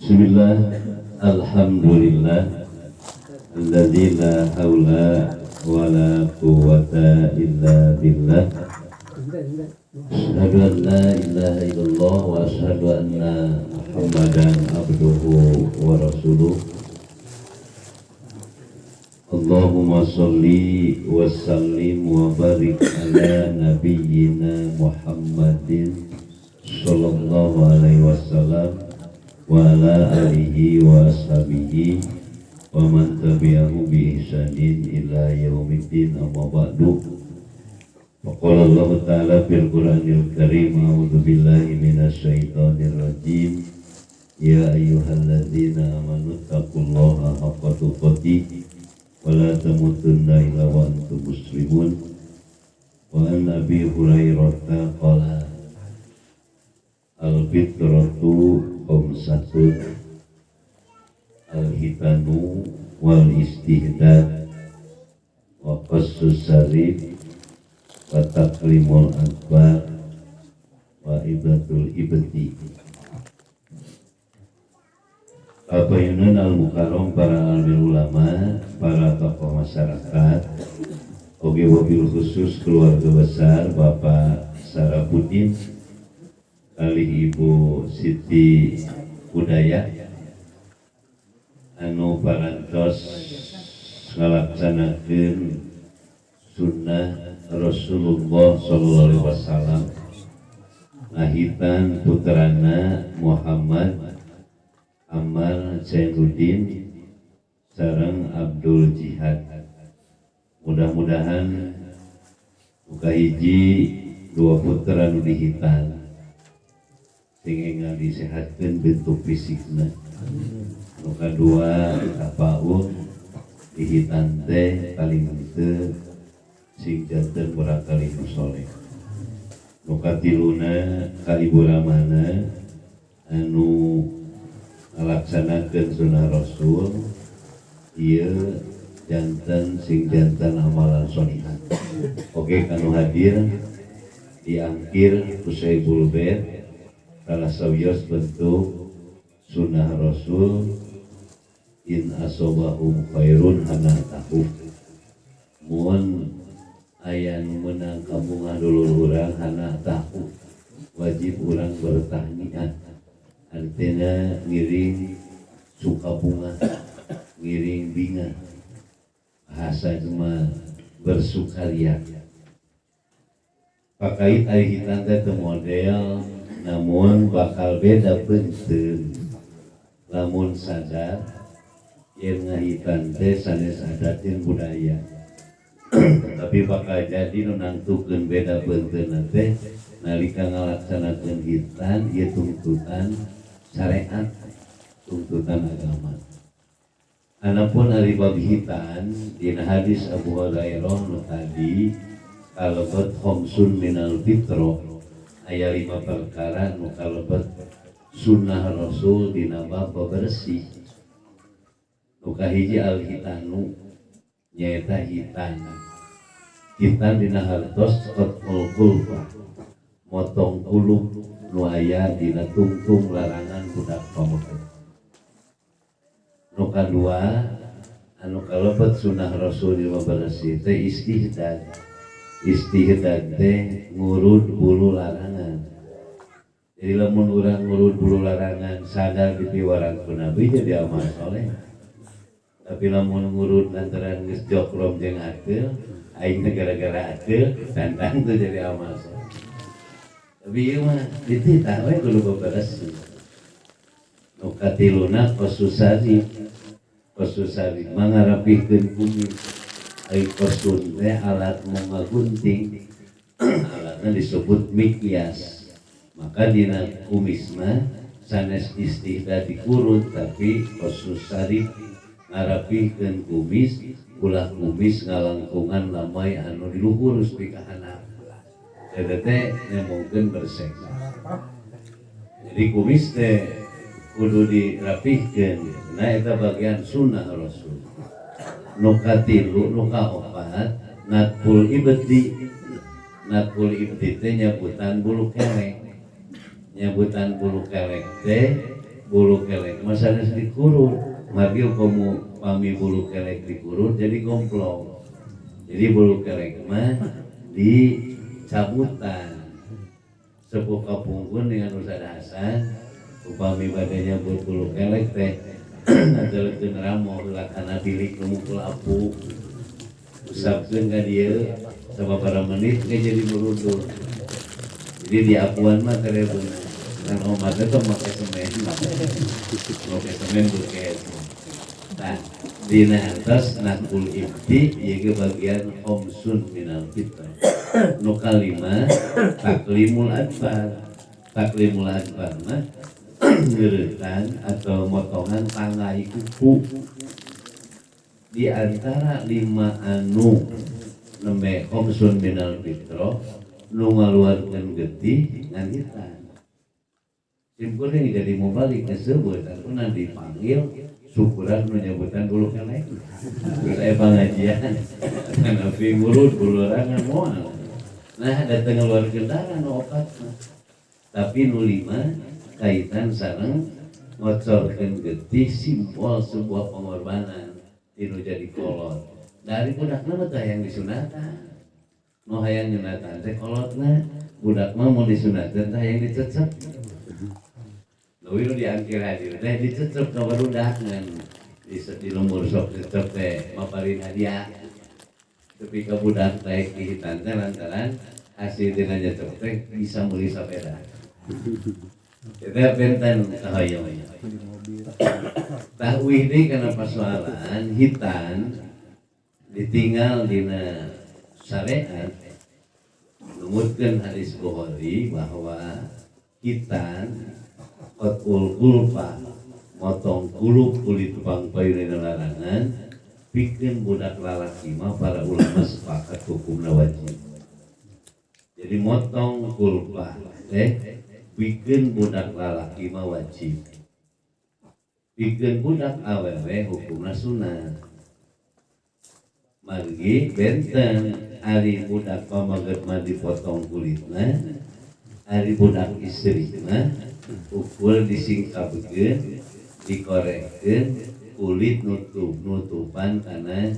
Bismillah, alhamdulillah, alladzi la haula wa la quwwata illa billah. Asyhadu an la ilaha illallah wa asyhadu anna Muhammadan abduhu wa rasuluh. Allahumma sholli wa sallim wa barik ala nabiyyina Muhammadin sallallahu alaihi wasallam wa ala alihi wa ashabihi wa man tabi'ahu bi ihsanin ila yaumiddin, amma ba'du. Faqala Allah ta'ala fil Qur'anil Karim, a'udzu billahi minasy syaithanir rajim. Ya ayyuhalladzina amanu taqullaha haqqa tuqatih wa la tamutunna illa wa antum muslimun. Wa an Abi Hurairah qala al-fitratu khamsatun al-hitanu wal istihdad wa qassus sarif wa taklimul akbar wa ibadatul ibti. Abayunan al-mukarram, para alim ulama, para tokoh masyarakat, oge wabil khusus keluarga besar Bapak Sarapudin kali Ibu Siti Budaya anu parantos ngalaksanakeun sunnah Rasulullah sallallahu alaihi wasallam ngahitan putrana Muhammad Ammar Zainuddin sareng Abdul Jihad. Mudah-mudahan muka hiji dua putra anu dihitan sehingga disehatkan bentuk fisiknya. Nu kadua kapaun dihitan teh kalimante sing janten berakali soleh. Nu katiluna ka Ibu Ramana anu ngalaksanakeun sunnah Rasul, ieu janten sing janten amalan sholihan. Oke, kanu hadir diangkir ku Saibul Bait salah sawios bentuk sunnah Rasul, in asobahum khairun hanatahu. Mun aya nu meunang kabungah dulur urang hanatahu, wajib urang bertahniah. Artinya ngiring suka bunga, ngiring binga, bahasa cuma bersukaria. Pakait ari hitan teh model, namun bakal beda penting. Lamun sadar yang ngahitan teh sanes adatin budaya, tapi bakal jadi nunangtukeun beda penting teh nalika ngalaksanakeun hitan ieu tuntutan syariat, tuntutan agama. Anapun ari bab hitan dina hadis Abu Hurairah nu tadi kalebet khamsun minal fitrah, aya 5 perkara nu kalebet sunnah Rasul dina bab bersih. Nu kahiji al hitanu nyaeta hitan. Hitan dina hartos qatmul qulbah, motong kulub nu aya dina tungtung larangan budak pamuka. Nu kadua anu kalebet sunnah Rasul dina bersih teh istihdad. Istihdad teh ngurud bulu larangan. Jadi lamun urang ngurud bulu larangan sadar dipiwaran ku Nabi jadi amal soleh. Tapi lamun ngurud lantaran geus jokrom jeung akeul, aing teh gara-gara akeul tantang tuh jadi amal soleh. Tapi ieu mah dititah we kudu beberesih. Nu katiluna qasusari mangarapikeun kumis. Ai qasun teh alat ngagunting, alatna disebut mikyas. Maka dina kumis mah sanes istihdad dikurut, tapi qasusari ngarapikeun kumis, ulah kumis ngalangkungan lamai anu di luhur nepi ka handap. Eta teh nemongkeun bersih. Jadi kumis teh kudu dirapihkeun. Nah eta bagian sunnah Rasul. Nu katilu nu kaopat natpul ibti. Natpul ibti teh nyabutan bulu kelek. Nyabutan bulu kelek teh bulu kelek masalah dikurut mari kamu pami bulu kelek dikurut jadi gomplong jadi bulu kelek mah dicabutan sepuh kapungkun dengan usadasan upami badannya bulu kelek teh adalah keneramu lakana bilik mukul apu usapkeun ka dieu sababaraha menit ge jadi merundul jadi di apuan mah kere beunang dan omat itu pakai semen buket nah dina atas nakul ibti ieu bagian khomsun minal fitrah nu kalima taklimul adbar mah ngeuretan atau motongan tanggai kuku di antara 5 anu nembe khomsun minal fitrah nu ngaluarkeun getih ngan hitan simpulnya jadi mau balik tersebut aku nanti dipanggil syukuran menyebutan bulu kelek saya pengajian tapi mulut bulu rangan moal nah datang luar kendaraan opat tapi nu 5 kaitan sareng ngocorkeun getih simpul sebuah pengorbanan tinu jadi kolot dari budakna mah hayang disunatan nu hayang nyunatan teh kolotna budak mah mau disunatan teh hayang dicecep Lalu diangkir hadir, teh dicecep ke barudak ngan di lembur sok cecep teh maparin hadiah. Tapi ke budak teh kihitan teh lantaran hasil dina cecep teh bisa beli sepeda. Kita benten kahayang. Takwih deui kana persoalan hitan ditinggal dina syariat. Numutkeun hadis Bukhari bahwa hitan Kotkul kulpa motong kuluk kulit tupang payun larangan bikin budak lalaki mah para ulama sepakat hukumna wajib jadi motong kulpa bikin budak lalaki mah wajib bikin budak awewe hukumna sunat margi benten ari budak pamaget mah dipotong kulitna ari budak istrina ukul disingkapkeun dikorekkeun kulit nutupan karena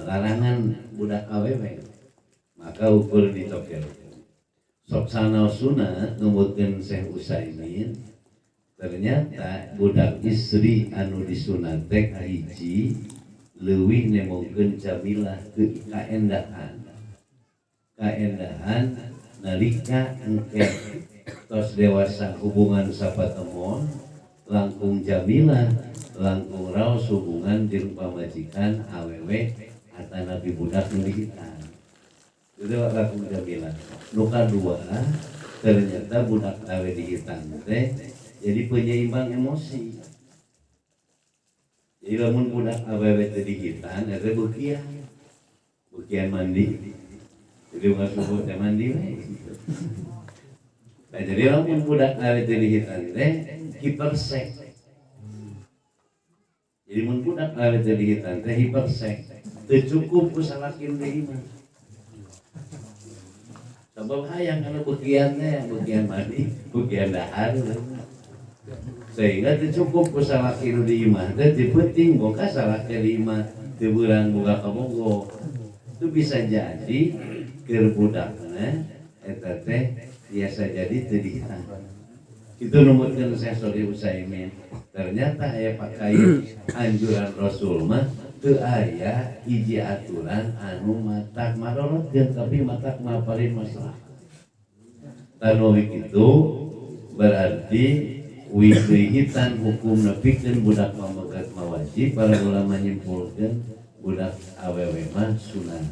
larangan budak awewe maka ukur dicokelkeun sok sanaosuna numutkeun Syekh Utsaimin ternyata budak istri anu disunat teh kahiji leuwih nemongkeun jamilah ke kaendahan nalika engke tos dewasa hubungan sapatemon langkung jamilah langkung raos hubungan jeung pamajikan awewe atanapi budak nu dihitan itu langkung jamilah nu kadua ternyata budak awe dihitan teh jadi penyeimbang emosi jadi lamun budak awewe teh dihitan eta bukian mandi jadi ngasubuh teh mandi we nah jadi lamun budak awet dihitan teh hiperseks jadi mun budak awet dihitan teh hiperseks teu cukup ku salakin deui mah sabab hayang kana bekian teh bekian mandi bekian dahar sehingga teu cukup ku salakin deui mah teh teu penting boga salake deui mah teu beurang boga kabogo itu bisa jadi keur budakna eta teh biasa jadi tedihitan itu numutkeun Syekh Shalih Utsaimin ternyata aya pakaian anjuran Rasul mah teu aya hiji aturan anu matak marorotkeun tapi matak maparin masalah tanu kitu berarti wihitan hukumna pikeun budak pamagat mawajib para ulama nyimpulkeun budak awewe mah sunah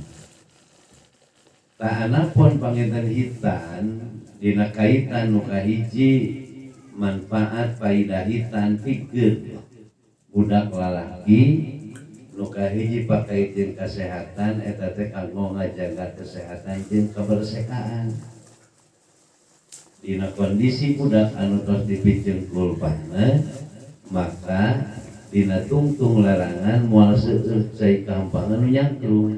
tak anapun panginten hitan dina kaitan nu kahiji manfaat faidah hitan pikeun budak lalaki nu kahiji pakaitkeun kesehatan eta teh kanggo ngajaga kesehatan jeung kebersihan dina kondisi budak anu tos dipikeun kulpahna maka dina tungtung larangan moal seueur cai kampangan nu nyangkrung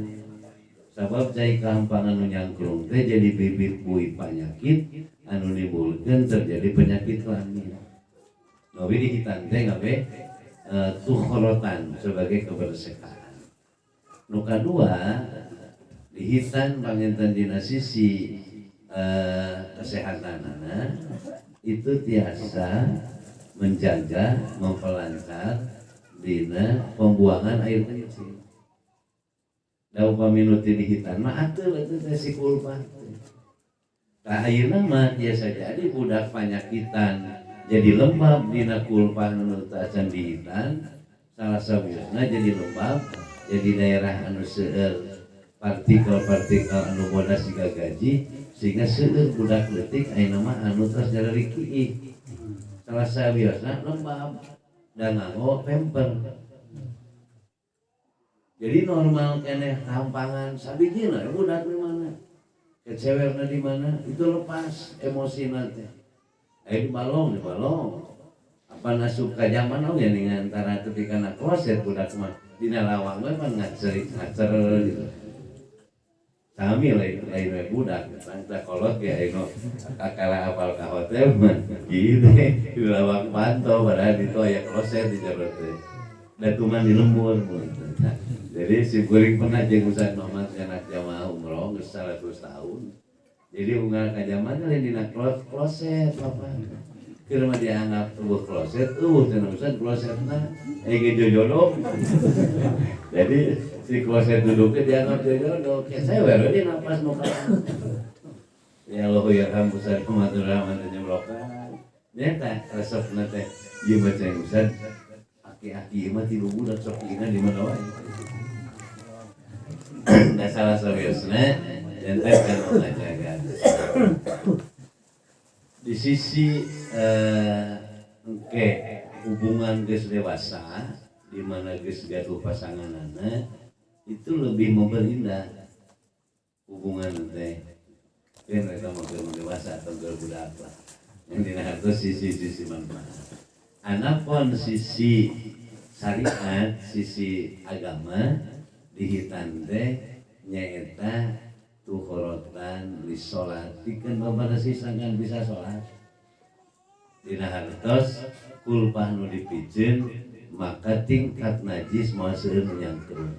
sabab cai kampangan nu nyangkrung teh jadi bibit buih penyakit anu nimbulkeun terjadi penyakit kelamin Nabi dihitan teh ngabe tukhorotan sebagai kebersihan. Nu kadua dihitan panginten dina sisi kesehatanana itu tiasa menjaga memperlancar dina pembuangan air kencing. Da upami nu teu dihitan mah atuh itu teh si kulpa. Tah ayeuna mah tiasa jadi budak panyakitan jadi lembab dina kulpa nu teu acan dihitan salah sawiosna jadi lembab jadi daerah anu seueur partikel-partikel anu bodas siga gaji sehingga seueur budak leutik ayeuna mah anu tos jalari kieu salah sawiosna lembab dan nganggo pemper. Jadi normal keneh kampangan sabijina budak di mana kecewerna di mana itu lepas emosina teh di balong apa nasup ka zaman oge ning antara ketika na kloset budak mah dina lawang mah ngacer gitu. Kami lain budak, tangta kolot ya eno kakala apal ka hotel mah gitu di lawang pantau padahal itu aya kloset di jero teh. Da tuman di lembur. Jadi si kuring pernah jeung Ustaz Muhammad anak jamaah umroh geus 100 tahun. Jadi unggal ka zaman lain dina kloset apa. Keur mah dianggap eueuh kloset, cenah Ustaz klosetna jodoh. Jadi si kloset duduknya dianggap jodoh, kayak saya baru dia nafas muka. Ya Allah ya Ustaz Muhammad Rahman nyebrokan. Nyata resep teh ieu mah cai Ustaz. Aki-aki mah tilu budak sok dina di mana wae. Da salah sawiosna dan teh kan mengajaga. Di sisi hubungan geus dewasa di mana geus gaduh pasanganana itu lebih memperindah hubungan teh. Kan eta mah keur dewasa atau keur budak lah. Yang dina hartos sisi manfaat. Anapun sisi syariat, sisi agama dihitan teh nyaeta tukhorotan li sholat pikeun babaraha sisangkan bisa sholat dina hartos kulpah nu dipijeun maka tingkat najis moal seueur nyangkrung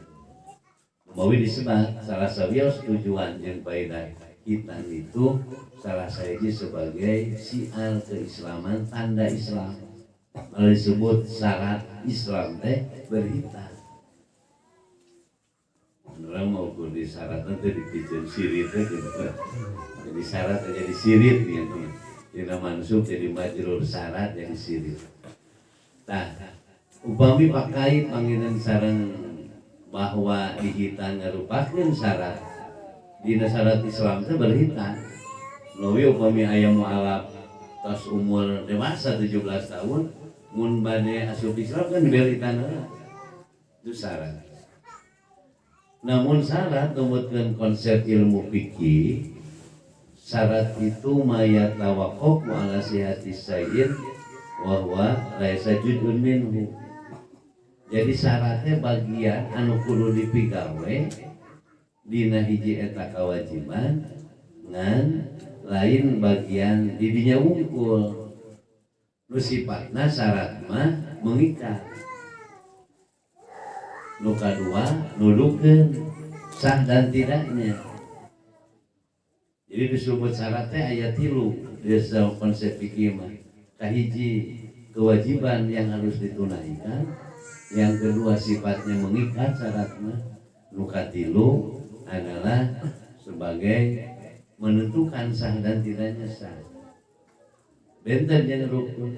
umawi disebat salah sawios tujuan jeung faedah hitan itu salah sahiji sebagai syiar keislaman tanda Islam kalau disebut syarat Islam teh berhitan. Orang mau di syarat nanti dipijeun sirit teh gitu. Jadi syarat jadi sirit gitu. Dina mansub jadi majrur syarat jadi sirit. Tah, upami pakai panggilan sareng bahwa dihitan ngarupakeun syarat. Dina syarat Islam teh berhitan. Leuwih upami aya mualaf tos umur dewasa 17 tahun mun bade asup Islam kan berhitan itu syarat. Namun syarat numutkeun konsep ilmu fikih syarat itu mayat tawaqquf ala sihhati syai'in wa huwa laisa juz'un minhu. Jadi syaratnya bagian anu kudu dipigawe dina hiji eta kewajiban ngan lain bagian didinya wungkul. Nu sifatna syarat mah mengikat. Nu kadua nudukeun sah dan tidaknya. Jadi disebut syaratnya ayat 3 di dalam konsep fikih mah. Kahiji kewajiban yang harus ditunaikan, yang kedua sifatnya mengikat syaratnya. Nu katilu adalah sebagai menentukan sah dan tidaknya sah. Benten yang rukun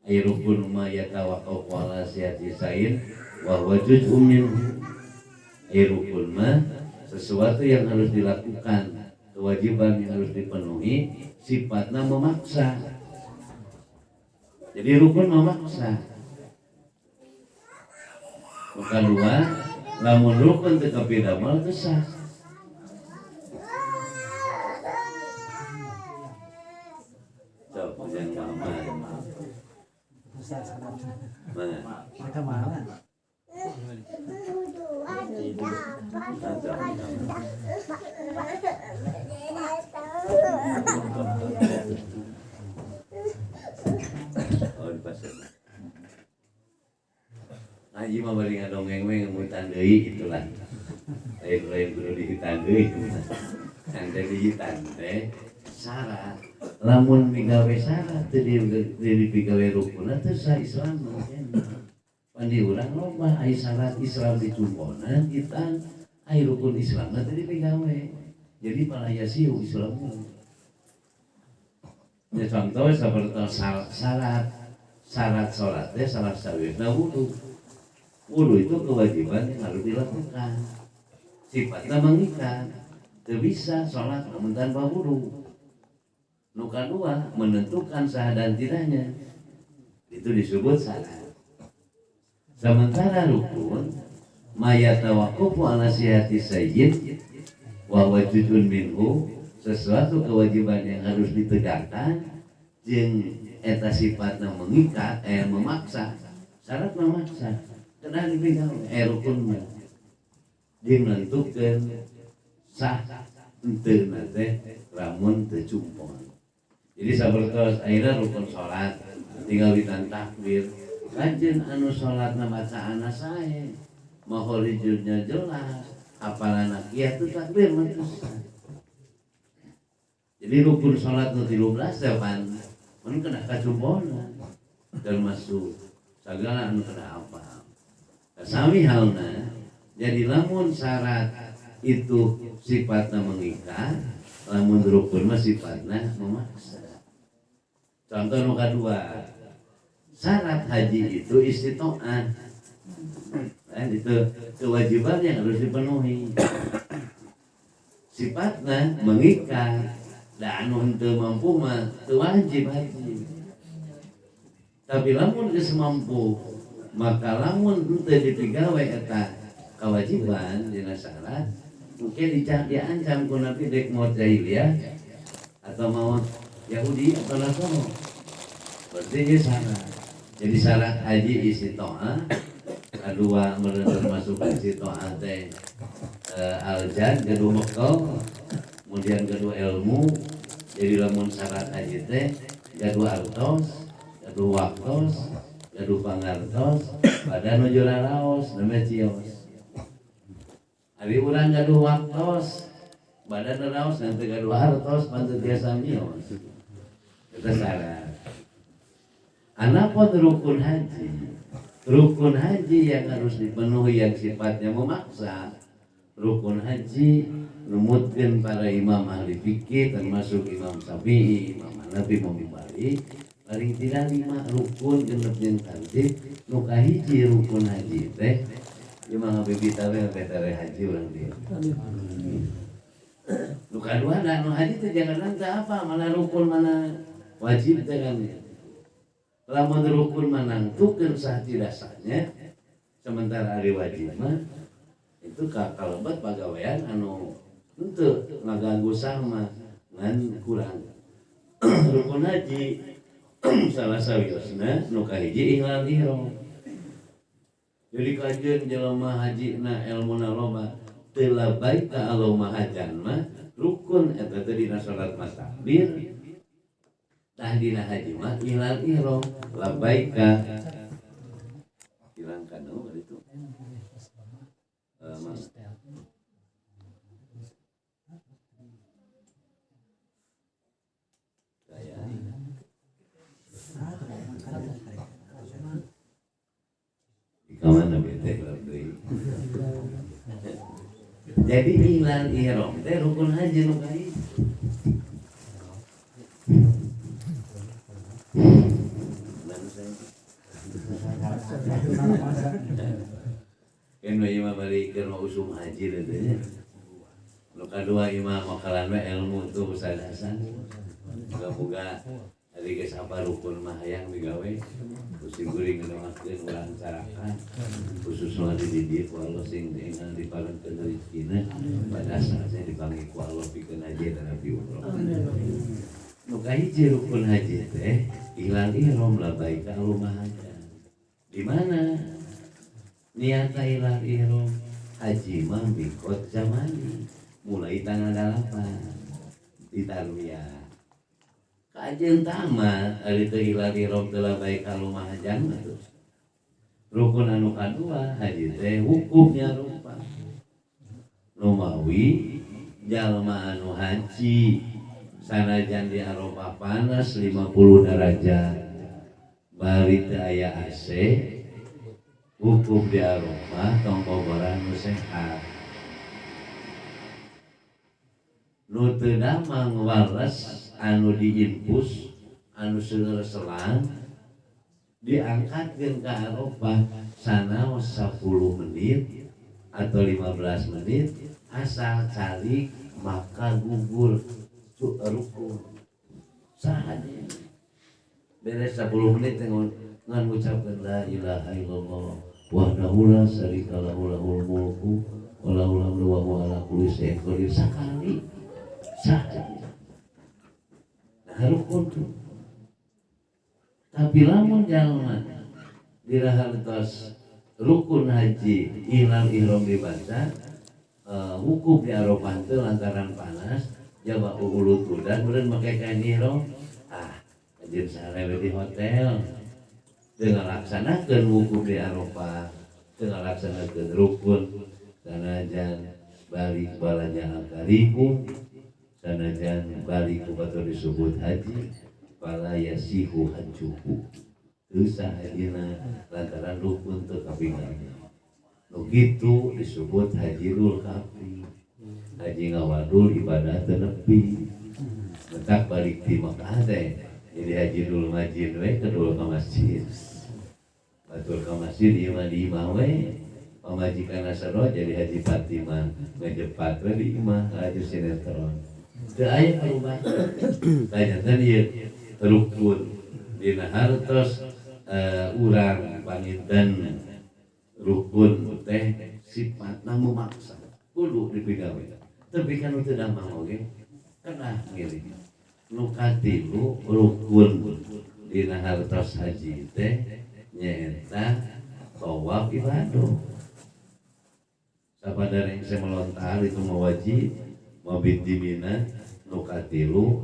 ay rukun ma yatawaqqaf ala sihhati syai'in wa huwa juz'un minhu. Ay rukun ma sesuatu yang harus dilakukan, kewajiban yang harus dipenuhi, sifatnya memaksa. Jadi rukun memaksa. Maka dua, lamun rukun teu kapidamal teu sah. Mana? Mereka mana? Oh, pasana. Ngaji mah bari ngadongeng we ngemutan deui itulah. Lain-lain kudu dihitan deui mah. Can dihitan teh syarat. Lamun migawe syarat teu digawe rukun teh sa Islam mah. Pandi urang loba aya syarat Islam dicumponan hitan aya rukun Islam teh digawe. Jadi palaya siu Islam. Ya contoh seperti syarat sholat teh salah sawirna wudu. Wudu itu kewajiban yang harus dilakukan. Sifatnya mengikat. Teu bisa sholat namun tanpa wudu. Nu kadua menentukan sah dan tidaknya. Itu disebut syarat. Sementara rukun mayatawaqqafu ala sihhati sayyid wa wajudun minhu, sesuatu kewajiban yang harus ditegakkan jeung eta sifatna mengikat memaksa. Syarat memaksa kedah dipegang rukun mah jeung nentukeun sah enteuna teh lamun teu cumpon. Jadi sapertos ayeuna rukun salat tinggal witan takbir kajen anu salatna bacaanna sae mahorijurnya jelas apalana kieu takbir mah susah. Jadi rukun salat nu 13 depan mun kena kacumponan termasuk sagala anu kena apa. Sami halna jadi lamun syarat itu sifatna mengikat, lamun rukun mah sifatna memaksa. Contoh nu kadua, syarat haji itu istitoah. Itu kewajiban yang harus dipenuhi. Sifatna mengikat, da anu henteu mampu mah teu wajib haji. Tapi lamun geus mampu, maka lamun henteu dipigawe eta kewajiban dina syarat, mungkin diancam ku nabi dek maut jahiliyah atau maut Yahudi atau Nasrani. Berarti ini syarat. Jadi syarat haji istitoah, kedua termasuk istitoah teh aljan, kedua bekal, kemudian kedua ilmu. Jadi lamun syarat haji teh kedua artos, kedua waktos, kedua pangartos, pada nuju lalaos namanya cios. Ari urang gaduh waktos, badan lalaos nanti gaduh hartos panteu tiasa mios. Eta syarat. Anapun rukun haji, rukun haji yang harus dipenuhi yang sifatnya memaksa, rukun haji numutkeun para imam ahli fikih termasuk Imam Syafi'i, Imam Hanafi, Imam Malik, paling tidak 5 rukun genep jeung tartib. Nu kahiji rukun haji teh Imam Habibie tawe betare haji urang dia. Nu kadua da nu haji teh jangan nanta apa mana rukun mana wajib teh kan. Lamun rukun manangtukeun sah tidak sahnya, sementara ari wajib mah itu kalebet pagawean anu henteu ngaganggu sama ngan kurang. Rukun haji salah sawiosna nu kahiji ihlal ihram. Jadi kajian jelema hajina ilmuna loba teu labaika Allahumma hajan mah rukun eta teh dina salat takbir. Tah dina haji mah ihlal ihram labaika hilangkan itu kemana bete jadi ihlal ihram teh rukun haji nu kahiji. Kan imam balik ke usum haji teh nya. Nu kadua imam makalan ilmu tuh sadasan. Moga-moga ari geus apa rukun mah hayang digawe. Kusi guring ngeunakeun urang carakan. Khususna di didieu ku Allah sing dengan diparenkeun rezekina pada saatnya dipanggil ku Allah pikeun haji dan nabi umroh. Nu kahiji rukun haji teh ihlal ihram labaika Allahumma hajan. Di mana niat ihlal ihram haji mah mikot zamani mulai tanggal 8 di tarwiyah. kajian tamat ari teu hilali rok telah baik kalumah jangan tuh. Rukun anu kadua haji teh hukumnya rupa numawi jalma anu haji sanajan di Arafah panas 50 derajat bari teu aya AC hukum di Arafah tong boboran nu sehat nu teu damang waras anu diinfus anu seueur selang diangkatkeun ka Arafah sanaos 10 menit atau 15 menit asal calik maka gugur rukun sahanya beres 10 menit ngan ngucapkeun la ilaha illallah wahdahu la syarika lahu lahul mulku wa lahul hamdu wa huwa ala kulli syai'in qadir sakali saja nah rukun tuh. Tapi lamun jalma dirahartos rukun haji ilal ihram dibaca wukuf di Arafah teh lantaran panas jaba ulut udan meureun make kain ihram anjeun sarewe di hotel teu ngalaksanakeun wukuf di Arafah teu ngalaksanakeun rukun sanajan balik balanja akariku sanajan balik ku batur disebut haji pala yasihu hajuhu teu sah hajina lantaran rukun teu kapinggalna nu kitu disebut hajirul kafi haji ngawadul ibadah teu nepi mentak balik di Mekah teh jadi hajirul majin we kedul ka masjid batur ka masjid ieu mah di imah we pamajikan asaro jadi haji Fatimah ngajepat we di imah haji sinetron teu aya perubahan tanyakan ieu rukun dina hartos urang panginten rukun teh sifatna memaksa kudu dipigawe tapi kan teu damang oge kana ngiri nu katilu rukun dina hartos haji teh nyaeta tawaf ibadah sapadara yang saya melontar itu mawajib mabit di Mina nu katilu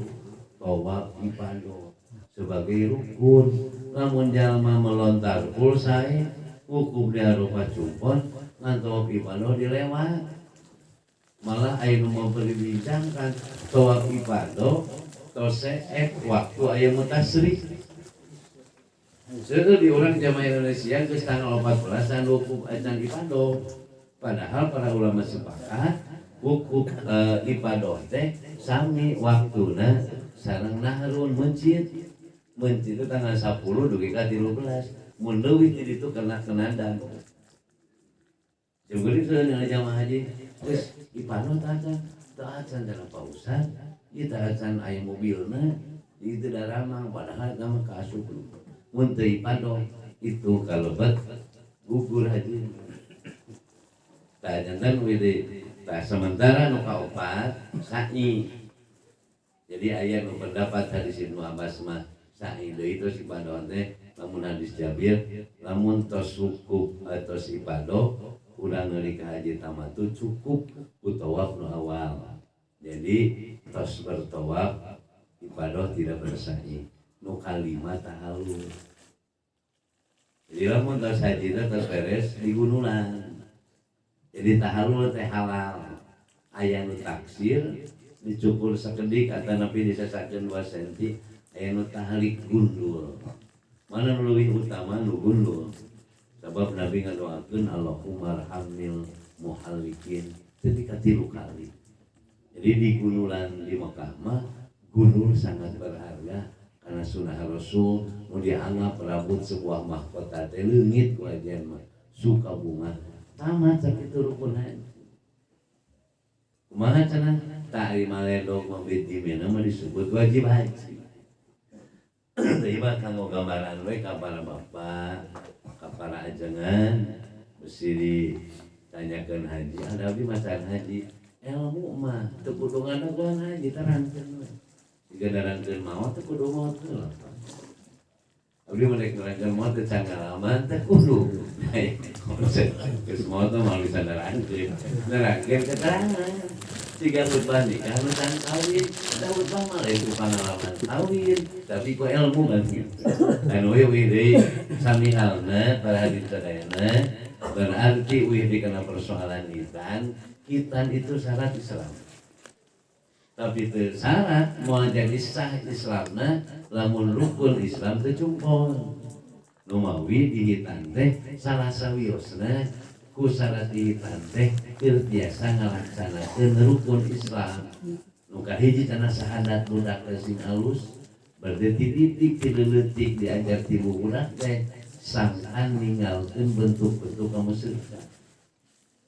tawaf ibadah sebagai rukun lamun jalma melontar full sae hukum di Arafah cumpon ngan tawaf ibadah dilewat malah aya nu memperbincangkan tawaf ibadah tos waktu aya mutasrik seueur di urang jamaah Indonesia geus tanggal 14 anu hukum acan ibadah padahal para ulama sepakat hukum ibadah teh sami waktuna sareng nahrun mencit itu tanggal 10 dugi ka 13 mun leuwih di ditu kena kenadan jeung geuning seueur jamaah haji geus ibadah teu acan cenah Pak Ustaz ieu teu acan aya mobilna ieu teu daramang padahal mah kaasup mun teu ibadah itu kalebet gugur haji tah janten widi tah sementara nu kaopat sa'i jadi aya nu pendapat hadis Ibnu Abbas mah sa'i deui terus ibadah teh lamun hadis Jabir lamun tos cukup tos ibadah urang neuli ka haji tamat cukup ku tawaf nu awal jadi tos bertawaf ibadah tidak bersa'i nu kalima tahallul jadi lamun tos haji teh tos beres digunulan jadi tahallul teh halal aya nu taksir dicukur sakedik atau napi disesakeun 2 cm aya nu tahalik gundul mana nu leuwih utama nu gundul sabab Nabi ngadoakeun Allahumma arhamil muhallikin ketika 3 kali jadi di gundulan di Mekah mah gundul sangat berharga karena sunnah Rasul nu dianggap rambut sebuah mahkota teh leungit ku ajen mah suka bunga tamat sakitu rukun haji kumaha cenah ta'lim aledog mabit di Mina mah disebut wajib haji teh mah kanggo gambaran we ka para bapak ka para ajengan besi ditanyakeun haji ada abdi macan haji ilmu mah teu kudu ngadaguan haji tarangkeun we digendarankeun maot teu kudu maot heula Uri mereka ngerancang mau teh canggalaman teh kudu. Konsep semua tuh mau bisa nerangkeun. Nerangkeun keterangan. Jika khutbah nikah tentang kawin, ada khutbah malah itu pengalaman kawin, tapi kok ilmu kan gitu. Anu deui sami halna para hadis sadayana berarti dikena persoalan hitan itu syarat Islam. Tapi itu syarat mau jadi sah Islamna lamun rukun Islam teh cumpol. Nu mawi dihitan teh salah sawiosna ku syarat dihitan teh keur biasa ngalaksanakeun rukun Islam. Nu kahiji kana sahadat budak sing alus berarti titik ti leutik diajar ti budak teh sangkan ninggalkeun bentuk-bentuk kemusyrikan.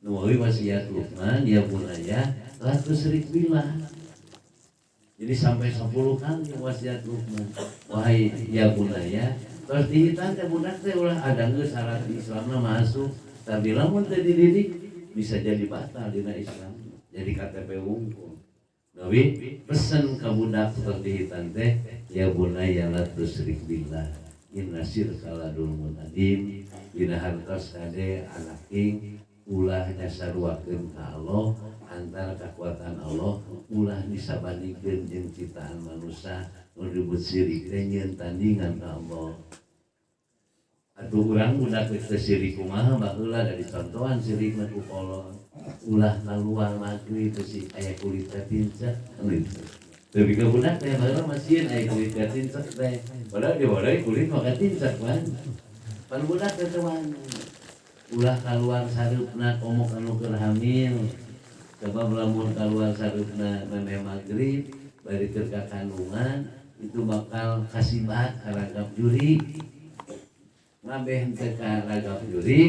Nu mawi wasiat Luqman ya bunaya la tusyrik billah. Jadi sampai 10 kali wasiat Luqman. Wahai ya bunaya, terus dihitan teh budak teh ulah ada geus syarat Islamna masuk. Tapi lamun teh dididik bisa jadi batal dina Islam. Jadi KTP wungkul. Nabi pesen ka budak terus dihitan teh, ya bunaya la tusyrik billah. Inna syirka la dzulmun adzim. Dina hartos kade anak king ulah nyasaruakeun ka Allah antara kekuatan Allah ulah disabandingkeun jeung ciptaan manusia nu disebut syirik teh nyeun tandingan ka Allah. Atuh urang budak teu syirik kumaha baheula dari contohan syirik mah ku kolot. Ulah kaluar maghrib teh si aya kulit katincek gitu. Tapi ka budak teh baheula masieun aya kulit katincek teh. Padahal di bodai kulit mah katincek kan. Pan budak teh teu ulah kaluar sareupna komok anu keur hamil. Coba lamun keluar sarupna memeh maghrib bari keur ka kandungan itu bakal kasibat karagap juri ngabeh teh karagap juri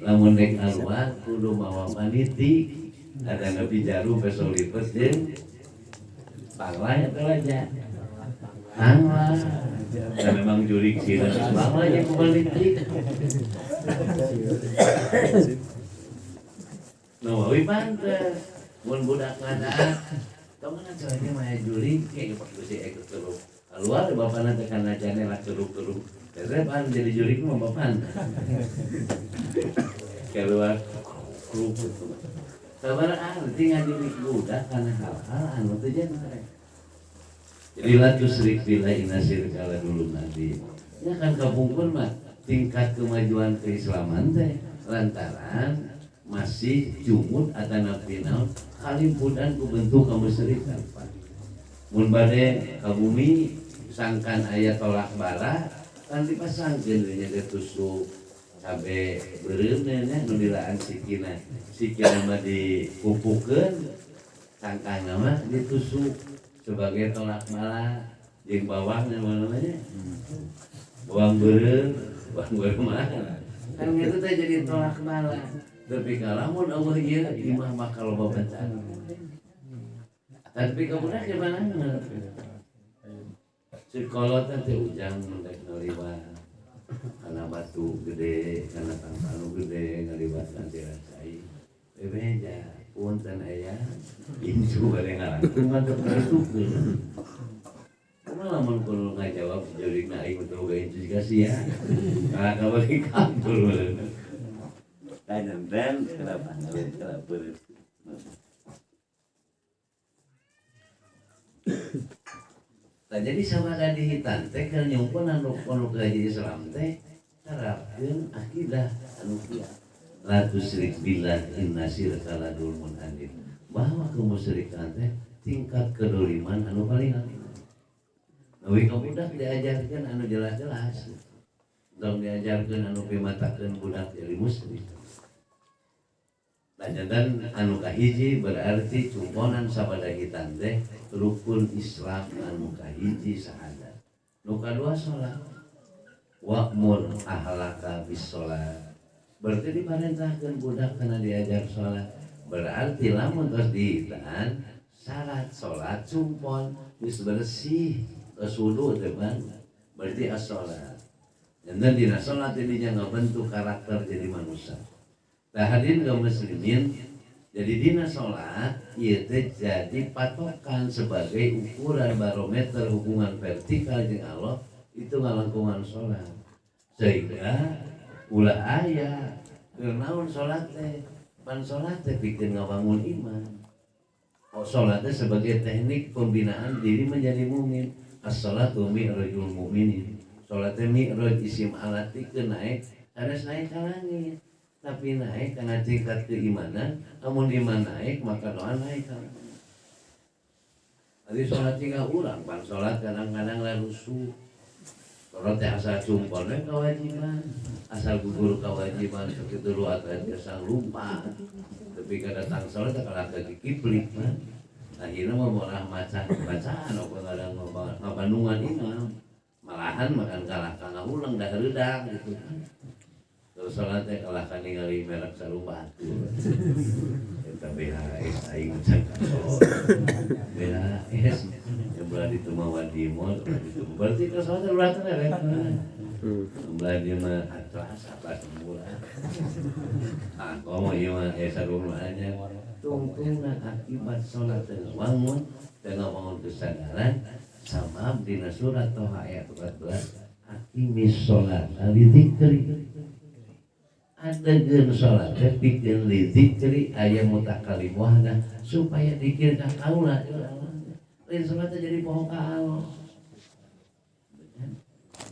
lamun dek keluar kudu mawa paniti ada nabi jarum peso lipet jeung panglah eta aja panglah dan memang juri sieun panglah jeung paniti nawawi pantes mun budak ngadaan kemana caranya mah juri kayak pak si ikut terus keluar bapana teh kana jane lah teruk-teruk terus pan jadi juri ku mah bapan keluar keruk itu sabar arti ngadidik budak kana hal-hal anu teu jangan jadi la tusyrik billah inna syirka la dzulmun adzim nya kan kapungkur mah tingkat kemajuan keislaman teh lantaran masih jumud atana final kalimpudan ku bentuk kemusyrikan. Mun bade ka bumi sangkan aya tolak bala kan dipasangkeun nya teh tusuk cabe beureum nya nu dilaan sikina mah dikupukeun sangkana mah ditusuk sebagai tolak bala jeung bawang namanya bawang beureum mah kan itu teh jadi tolak bala. Tapi kalamun Allah ieu imah mah kalau bencana. Tapi kemudian gimana? Si kolot teh ujang mendek ngaliwat kana batu gede, kana tangkal gede ngaliwat nanti rasai. Bebeja punten aya incu bare ngarangkeun mah teu peritukeun. Kumaha lamun kudu ngajawab jurigna aing teu ga incu dikasih ya. Ka bagi kantor. Dan kenapa nah jadi sabada dihitan teh keur nyumpun anu ka Islam teh terapkeun akidah anu kieu la tusyrik billah inna syirka la dzulmun adzim bahwa kemusyrikan teh tingkat kedoliman anu paling anu nawi ka budak diajarkeun anu jelas-jelas dong diajarkeun anu pimatakeun budak jadi muslim. Dan anu kahiji berarti cumponan sabada hitan teh rukun Islam anu kahiji sahadat. Nu kadua salat. Wa'mur ahlaka bis salat. Berarti diparentahkeun budak kana diajar salat. Berarti lamun tos dihitan syarat salat cumpon geus bersih geus wudu teh Bang. Berarti as-salat. Dan dina salat dinya ngabentuk karakter jadi manusia. Hadirin kaum muslimin, jadi dina sholat ieu teh jadi patokan sebagai ukuran barometer hubungan vertikal jeung Allah itu ngalangkungan sholat. sehingga ulah aya kenaon salat teh pan salat teh pikeun ngabangun iman. Salat teh sebagai teknik pembinaan diri menjadi mukmin. As-salatu mi'rajul mu'minin. Salat teh mi'raj isim alat pikeun naik harus naik ka langit. Tapi naik karena tingkat keimanan, namun iman naik maka doa naik. Tadi sholat 3 urang, pan sholat kadang-kadang lalusu. Sholat asal cumponnya kewajiban, asal gugur kewajiban seperti dulu atau biasa lupa. Tapi kada datang sholat kalau ke kiplik man, akhirnya mau malah bacaan, apa kadang ngabandungan imam, malahan makan kalah karena ulang dah redang gitu kan. Terus sholatnya kalah kan ningali merek sarumah kita BHS aing can kasol BHS yang berarti itu mah wadi mall berarti ke sholatnya ulah terelek belah dia mah atlas apa semula komo ieu mah sarumahnya tungtungna akibat sholat tengah wangun kesadaran sama dina surat Toha ayat 14 aqimis sholat lidzikri ada gen sholat bikin lidzikri ayat mutakalim wahda supaya dikir ka kaula lain sholatnya jadi pohon ka Allah.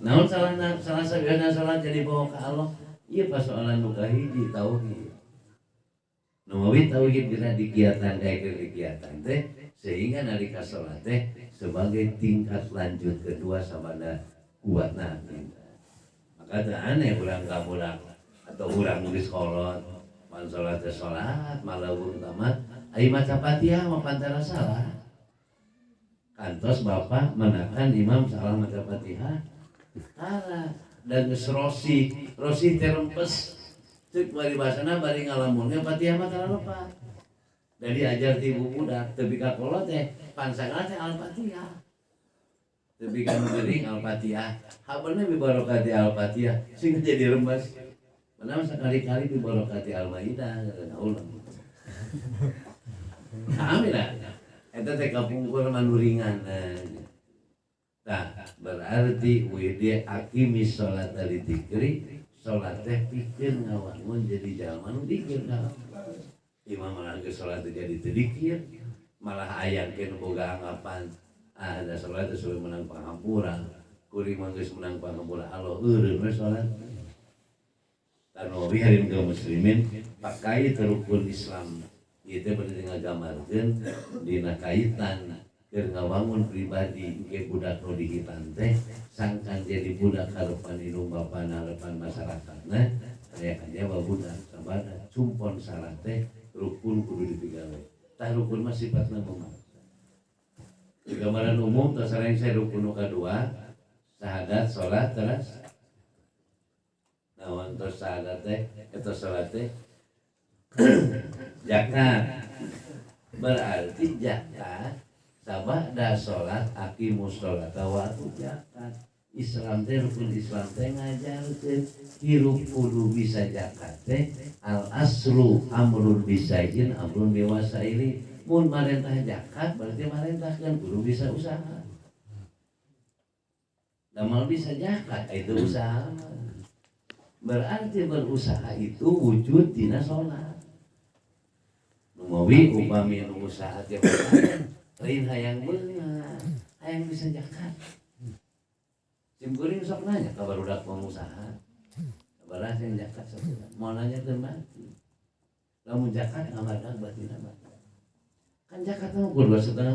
Namun salah sabihana sholat jadi pohon ka Allah iya persoalan nu kahiji tauhid numawi tauhid dina dikiatan kayak kegiatan teh sehingga nalika sholat teh sebagai tingkat lanjut kedua sabada kuatna kita maka teu aneh urang kamulang atau urang geus kolot pan salat teh salat malawung tamat ai maca Fatihah mah pantara salah kantos bapak menakan imam salah maca Fatihah salah dan geus rosi teh rempes ceuk bari basana bari ngalamunkeun Fatihah mah tara lepat dari ajar ti ibu budak teu ka kolot teh pansagana teh Al-Fatihah teu ka geuring Al-Fatihah habeulna bi barokati Al-Fatihah sing jadi rembes. Kenapa sekali-kali di barokati Al-Maidah Allah. Amin lah. Eta teh kapungkur manuringan. Nah, berarti wede aqimis sholat lidzikri, sholat teh pikeun ngawangun jadi jalma nu dikir ka. Imam malah ke sholat jadi teu dikir, malah ayakeun boga anggapan ada sholat teh suwe menang pangampura. Kuring mah geus menang pangampura Allah eureun we sholat. Tanowi harim kaum muslimin pakai rukun Islam itu berarti ngagamarkeun dina kaitan keur ngawangun pribadi ge budak nu dihitan teh sangkan jadi budak harepan indung bapana harepan masyarakatna aya aya budak sabada cumpon syarat teh rukun kudu dipigawe tah rukun mah sifatna memaksa di gambaran umum tasareng saya rukun nu kadua syahadat salat terus nawan tos salat teh eta salat teh zakat berarti zakat sabada salat aqimus sholata wa atuz zakat Islam teh rukun Islam teh ngajarkeun hirup kudu bisa zakat teh al aslu amrun bisain amrun biwasaili mun marentah zakat berarti marentahkeun kudu bisa usaha damal bisa zakat itu usaha berarti berusaha itu wujud dina sholat numawi upami nu usaha teh lain hayang beunang hayang bisa zakat sim kuring sok nanya ka barudak pengusaha kabarah yang zakat sabulan mau nanya teu mati lamun zakat ngabadag batina mah kan zakat mah ukur 2,5%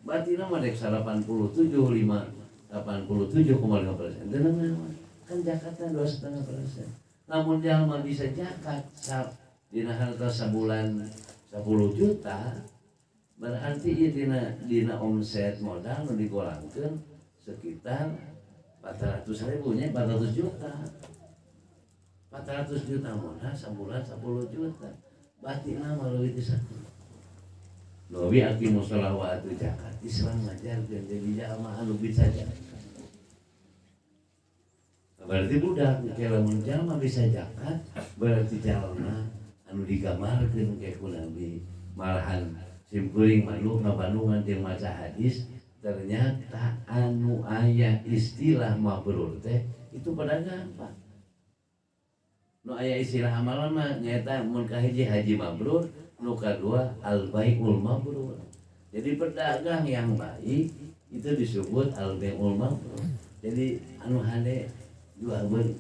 batina mah dek 87,5 87,5% teu naon kan zakatnya 2,5%. Namun jalma bisa zakat dina harta sebulan 10 juta berarti dina omset modal nu digolangkeun sekitar 400.000 nya 400 juta. 400 juta modal sebulan 10 juta. Batina mah leuwih ti 1. Leuwih aqimus shalah wa atuz zakat. Islam ngajarkeun jadi jalma anu bisa zakat. Berarti budak lamun jalma bisa zakat berarti jalma anu digamarkeun ke ku Nabi malahan sim kuring malu ngabandungan jeung maca hadis ternyata anu aya istilah mabrur teh itu pedagang Pak. Nu aya istilah amalan mah nyata mun kahiji haji mabrur, nu kadua al baiul mabrur. Jadi pedagang yang baik itu disebut al baiul mabrur. Jadi anu hade jual beli.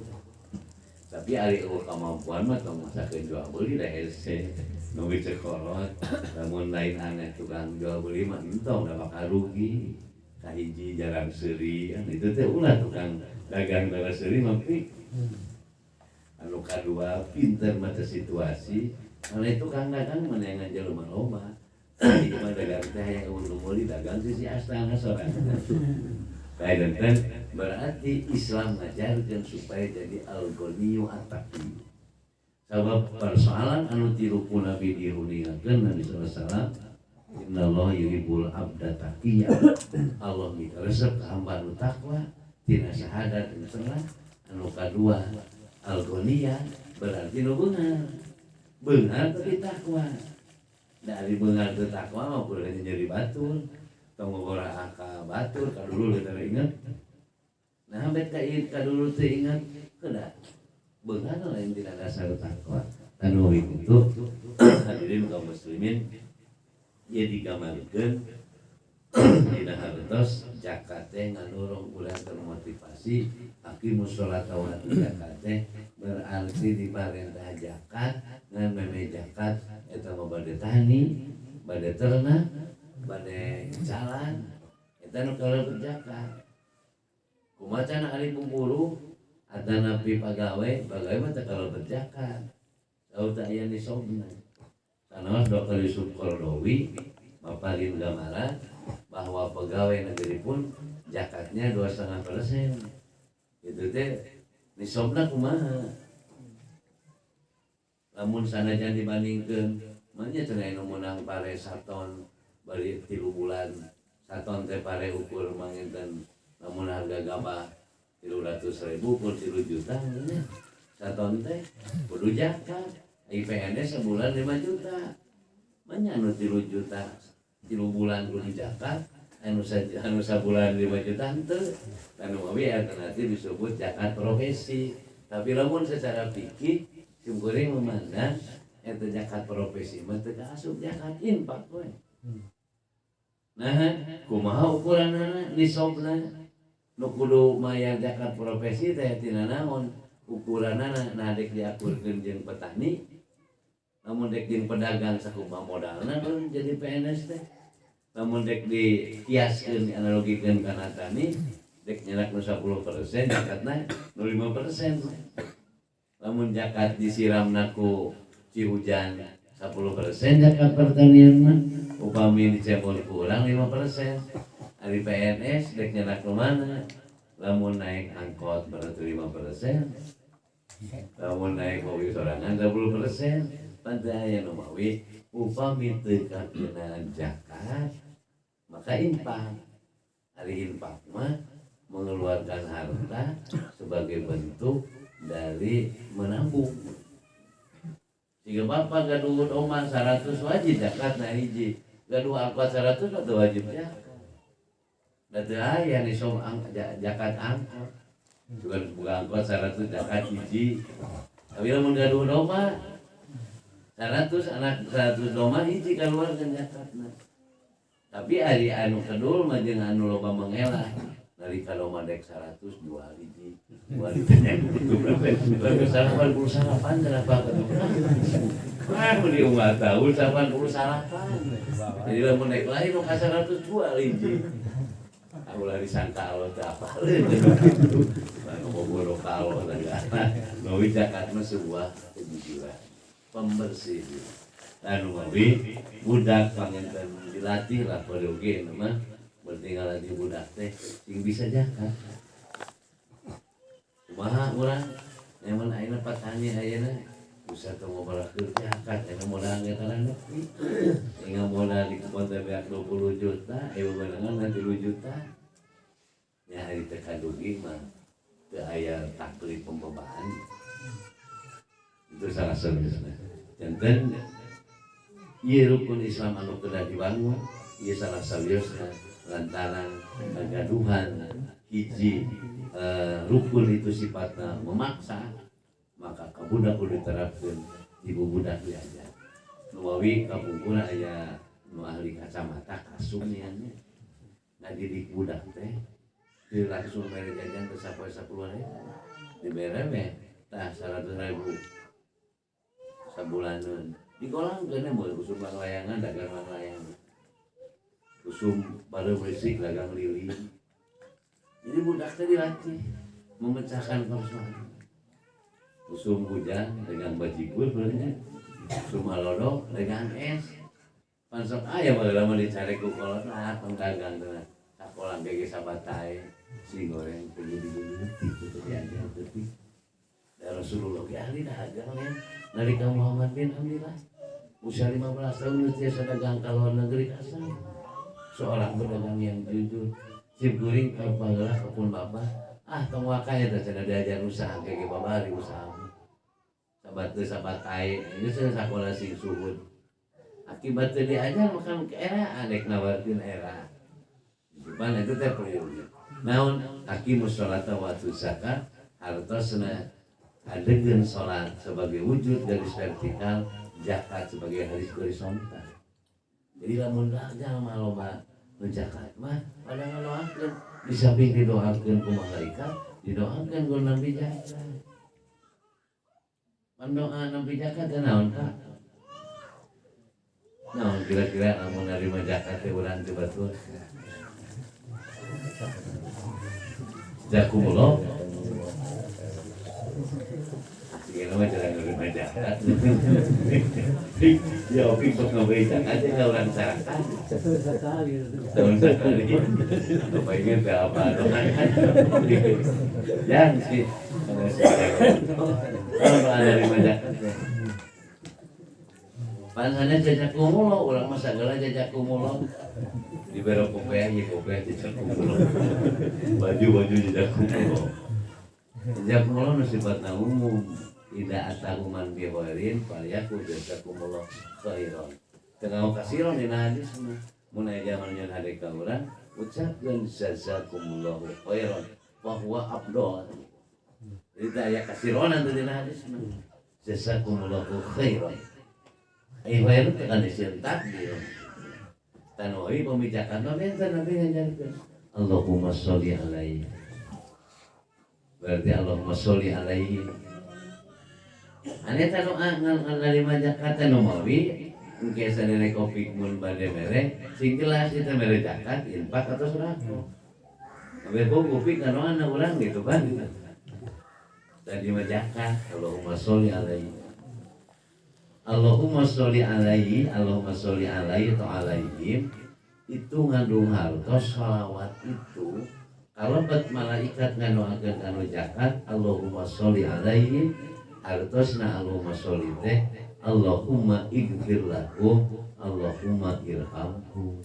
Tapi ari kemampuan mah tong masakeun jual beli da hese nu cekolot. Lamun lain aneh tukang jual beli mah entong da bakal rugi. Kahiji jarang seuri itu teh ulah tukang dagang darah seuri mah anu kadua pinter mata situasi. Oleh tukang dagang menengan jelema loba. Ieu mah dagang teh aya ulun meuli dagang sisi astana sorangan. Kayak dan berarti Islam ngajarkan supaya jadi al-ghaniyu at-taqi. Sabab persoalan anu tiruku Nabi diruningakeun Nabi sallallahu alaihi wasallam, innallaha yuhibbul abda taqiyya. Allah mikaresep ka hamba nu takwa, tina syahadat nu salah. Anu kadua al-ghaniyya berarti nu beungar. Beungar tapi takwa. Dari beungar teu takwa mah kudu jadi batur. Tong ngora ka batur ka dulu teu inget. Nah bet ka dulu teu inget kedah. Beungar lain tina dasar takwa. Anu itu hadirin kaum muslimin ieu digambarkeun dina hartos zakat teh nganurung urang termotivasi aqimus sholata wa atu zakat teh berarti diparentah zakat ngan meme zakat eta mah bade tani, bade ternak, bade jalan, eta nu kalau berzakat. Kumaca ari pemburu, ada napi pagawe mah teu kalau berzakat. Tahu tak aya nisabna. Sanaos Dr. Yusuf Qaradawi maparin gambaran bahwa pegawai negeri pun zakatnya 2,5%. Itu teh nisabna kumaha? Lamun sanajan dibandingkeun manya cenah anu meunang pare saton bari 3 bulan saton teh pare ukur manginten lamun harga gabah 300.000 pun 3 juta nya saton teh kudu zakat IPNS sebulan 5 juta manya anu 3 juta 3 bulan kudu zakat anu sabulan 5 juta henteu anu we alternatif disebut zakat profesi. Tapi lamun secara fikih simkuring memandang eta zakat profesi mah teu kaasup zakat infak we. Nah, kumaha ukuranna nisabna? Nu kudu mayar zakat profesi teh tina naon? Ukuranna nah dek diakurkeun jeung petani. Namun dek jeung pedagang sakumaha modalna belum jadi PNS teh. Namun dek dikiaskeun analogikeun kana tani, dek nyerak nu 10% zakatna nu 5%. Lamun zakat disiramna ku cihujan 10% zakat pertanian mah upami dicebol kurang 5%. Ari PNS dek nyerak nu mana? Lamun naik angkot berarti 5%. Lamun naik mobil sorangan 10%. Padahal nu mawi upami teu kakeunaan zakat maka infak. Ari infak mah mengeluarkan harta sebagai bentuk dari menabung. Jika bapak gaduh omah 100 wajib zakat na hiji, gaduh angkot 100 atau wajib zakat. Datu aya nisab zakat angkot. Juga buka angkot 100 zakat hiji. Tapi lamun gaduh omah 100 anak 100 omah hiji kaluarkeun zakatna. Tapi ari anu kedul mah jeung anu loba mengelah. Dari kalau madek 100 jual hiji. Jual ditanya itu berapa? Lalu 88 berapa? Kan di umah tahun 88. Jadi lamun naik lain nu ka 100 jual hiji. Aku lari disangka Allah teh apa gitu. Lalu bobo kalau tadi. Nu zakat mah sebuah kejujuran. Pembersih. Anu mawi budak panginten dilatih lah pada oge mah bertinggal di budak teh sing bisa zakat. Kumaha urang nyaman ayeuna petani ayeuna bisa teu ngobrol zakat aya modal ngetaran nepi. Ingat modal di kebon teh beak 20 juta, beunangan 30 juta. Nya ari teh kadugi mah teu aya taklif pembebaan. Itu salah satunya. Janten ieu rukun Islam anu kedah dibangun, ieu salah sawiosna lantaran kegaduhan hiji rukun itu sifatnya memaksa, maka kabudak kudu diterapkeun ibu budak diajar nuawi kapungkura aya nu ahli kacamata kasuniannya ngadidik budak teh di langsung mere jajan ke sapoe 10.000 dibere we tah 100.000 sabulaneun digolangkeun meuh usum layangan dagang layangan usum pada berisik dagang lilin. Jadi budak teh dilatih memecahkan persoalan. Usum hujan dagang bajigur benernya, usum alodok dagang es. Pansok aya baheula mah dicari ku kolot lah pengdagang teh. Sakolang ge sabatai si goreng kudu digeuti kitu diajar teuing. Da Rasulullah ge ahli dagang nya. Nalika Muhammad bin Abdullah usia 15 tahun tiasa dagang ka luar negeri kasar. Seorang pedagang yang jujur, cip guring ka baheula kepun bapak, tong wakai teh cenah diajar usaha ge babari usaha. Sabat teu sabatai, geus sakola sing suhud. Akibat teu diajar makan keeraan dek nawarkeun era. Cuman itu teh prioritas. Naon aqimus sholata wa atuz zakat, hartosna adegeun salat sebagai wujud garis vertikal, zakat sebagai garis horizontal. Jadi lamun jalma loba menjakat mah pada ngaloakeun di samping didoakeun ku malaikat didoakeun ku nabi jakat. Pandoa nabi jakat teh naon Pak? Naon kira-kira lamun narima zakat teh urang teu batur. Jazakumullah. Kira mah cara nerima zakat. Ya oke sok ngabei zakat teh urang sarakan. Sekali. Apa ingin teh apa doang. Yang sih. Kalau ada nerima zakat teh. Pansana jazakumullah urang mah sagala jazakumullah. Dibero kopiah ieu kopiah jazakumullah. Baju jazakumullah. Jazakumullah nu sifatna umum. Ida atahuman bihoirin falyaku jazakumullah khairan. Tengah kasiron dina hadis mah mun aya zaman nyeun hade ka urang ucapkeun jazakumullah khairan wa huwa afdal. Jadi aya kasironan teh dina hadis mah jazakumullah khairan. Ai khairan teh kan disieun takdir. Tanoi pemijakan mah benten Nabi ngajarkeun Allahumma sholli alaihi. Berarti Allahumma sholli alaihi. Ane tanu ngarima zakat anu mawi engke sadere kopi mun bade mere sing jelas eta mere zakat infak atau sedekah. Abe kopi kana ana urang gitu kan. Tadi mah zakat Allahumma sholli alaihi. Allahumma sholli alaihi, Allahumma sholli alaihi atau alaihim itu ngandung hartos shalawat itu kalau bet malaikat ngadoakeun anu zakat Allahumma sholli alaihi hartosna Allahumma sholli teh Allahumma ighfir lahum Allahumma irhamhum.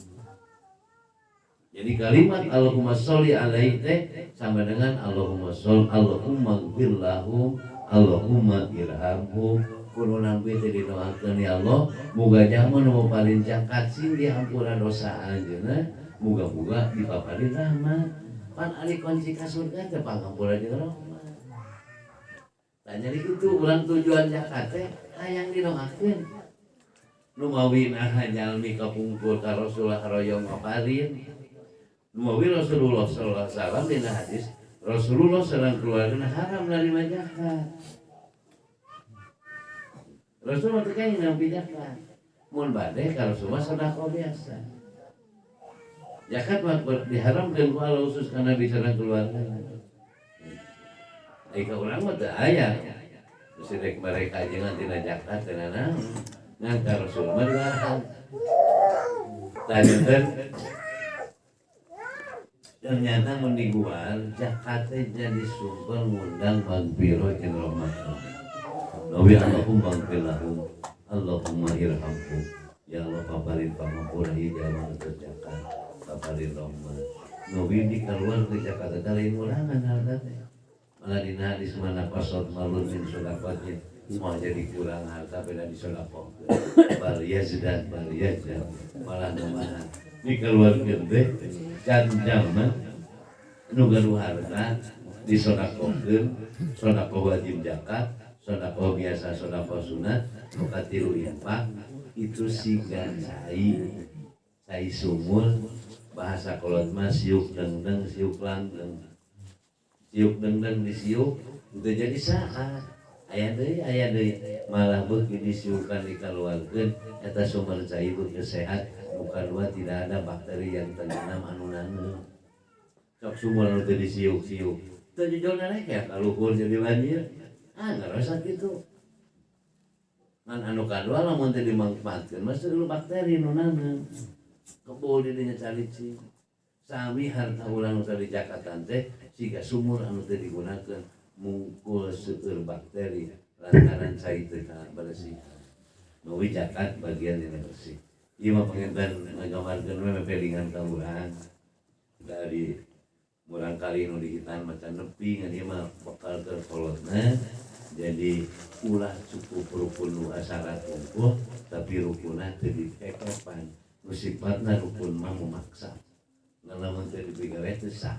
Jadi kalimat Allahumma sholli alaihi teh sama dengan Allahumma ighfir lahum Allahumma irhamhum. Kudu nabi teh didoakeun ya Allah muga jalma nu paling zakat sing dihampura dosa anjeunna muga-muga dipapari rahmat. Pan ari kunci ka surga teh pangampura jeung rahmat. Jadi itu ulang tujuan zakat teh hayang didoakeun. Nu mawi nah jalmi kapungkur ka Rasulullah royong ngaparin. Nu mawi Rasulullah sallallahu alaihi wasallam dina hadis Rasulullah sareng keluargana haram narima zakat. Rasulullah teh kain nabi zakat. Mun bade ka Rasulullah sedekah biasa. Zakat mah diharamkeun ku Allah khusus kana nabi sareng keluargana. Ika urang mah teu aya. Terus rek mereka jangan tina zakat tina naon. Ngan ka Rasul mah dilarang. Ternyata mun digual zakat teh jadi sumber ngundang magfirah jeung rahmat. Nabi Allahumma ighfir lahum Allahumma irhamhum. Ya Allah paparin pangampura ieu jalma nu zakat. Paparin rahmat. Nabi dikeluar ke zakat teh lain ulangan harta teh. Malah dina hadis mana pasot malun min sedekahnya semua jadi kurang harta beda di sedekah bal yazdan malah nambah dikeluarkeun teh can jalma nu gaduh harta disodakokeun, sodakoh wajib zakat, sodakoh biasa, sodakoh sunat, nu katilu infak itu siga cai sumur bahasa kolot mah siuk dengdeng siuk langgeng siuk dengdeng disiuk itu jadi saha aya deui malah beuki disiukan dikaluarkeun eta sumber cai beuki sehat muka dua tidak ada bakteri yang tergenam anu naneuh sok sumur anu teu disiuk-siuk teu jujurna rek ya kaluhur jadi banjir ngarasa kitu ngan anu kadua lamun teu dimanfaatkeun mah teu bakteri nu naneuh kebul di dinya calicing sami harta urang nu tadi jakatan teh siga sumur anu teu digunakeun mungkul seueur bakteri lantaran cai teu bersih nuwi zakat bagian dina bersih ieu mah panginten nggambarkeun we mepelingan ka urang dari murang kali nu dihitan macan nepi ngan ieu mah bakal keur kolotna jadi ulah cukup rukun nu asyarat unggul tapi rukunna teu dipepepan nu sifatna rukun mah memaksa lamun teu dipigawe teu sah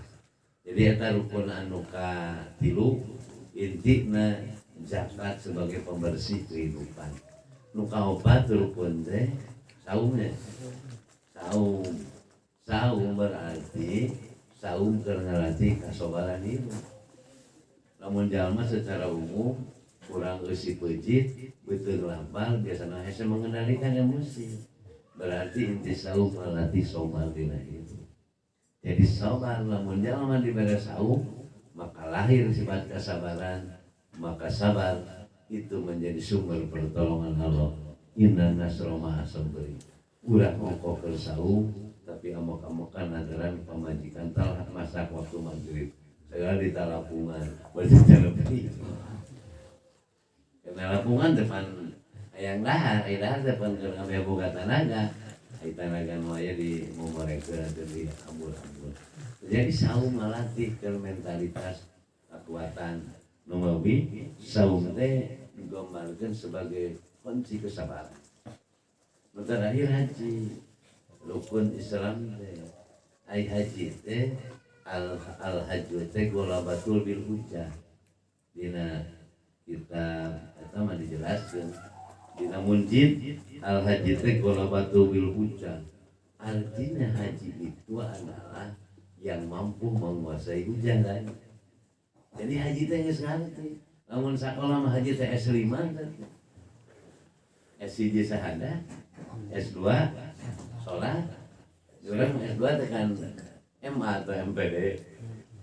jadi eta rukun anu katilu intina zakat sebagai pembersih kehidupan nu kaopat rukun teh saumnya saum berarti saum keur ngalatih kasabaran hidup lamun jalma secara umum kurang eusi peujit beuteung lapar biasana hese mengendalikan emosi berarti inti saum ngalatih sabar dina hidup jadi sabar lamun jalma dibere saum maka lahir sifat kesabaran maka sabar itu menjadi sumber pertolongan Allah inna nasra ma'a sabri urang ngoko saum tapi amok-amokan nadaran pamajikan telah masak waktu maghrib segala di talapungan berjalan lebih karena lapungan depan ayang dahar depan keur ame boga tanaga ai tanaga nu aya di momorekeun atau di ambur-ambur jadi saum ngalatih ke mentalitas kekuatan nu leuwih saum teh digambarkeun sebagai kunci kesabaran nu terakhir haji rukun Islam teh ai haji teh al hajju teh golabatul bil hujjah dina kitab eta mah dijelaskeun dina munjid al haji teh golabatul bil hujjah artinya haji itu adalah yang mampu menguasai hujjah kan jadi haji teh geus ngarti lamun sakola mah haji teh S5 S1 sahadat S2 salat urang S2 tekan MA atau MPD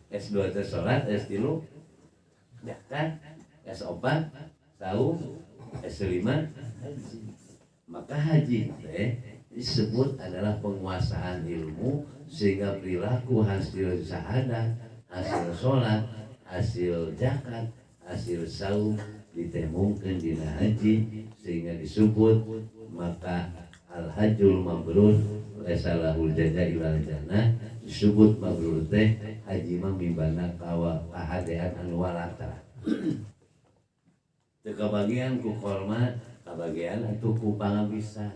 S2 teh salat S3 zakat S4 saum S5 haji maka haji teh disebut adalah penguasaan ilmu sehingga perilaku hasil syahadat hasil salat hasil zakat hasil saum ditemungkeun dina haji sehingga disebut maka al hajjul mabrur laisa lahul jaza ilal jannah disebut mabrur teh haji mah mibana kahadean anu walata teu kabagian ku hormat kabagian atuh ku pangabisa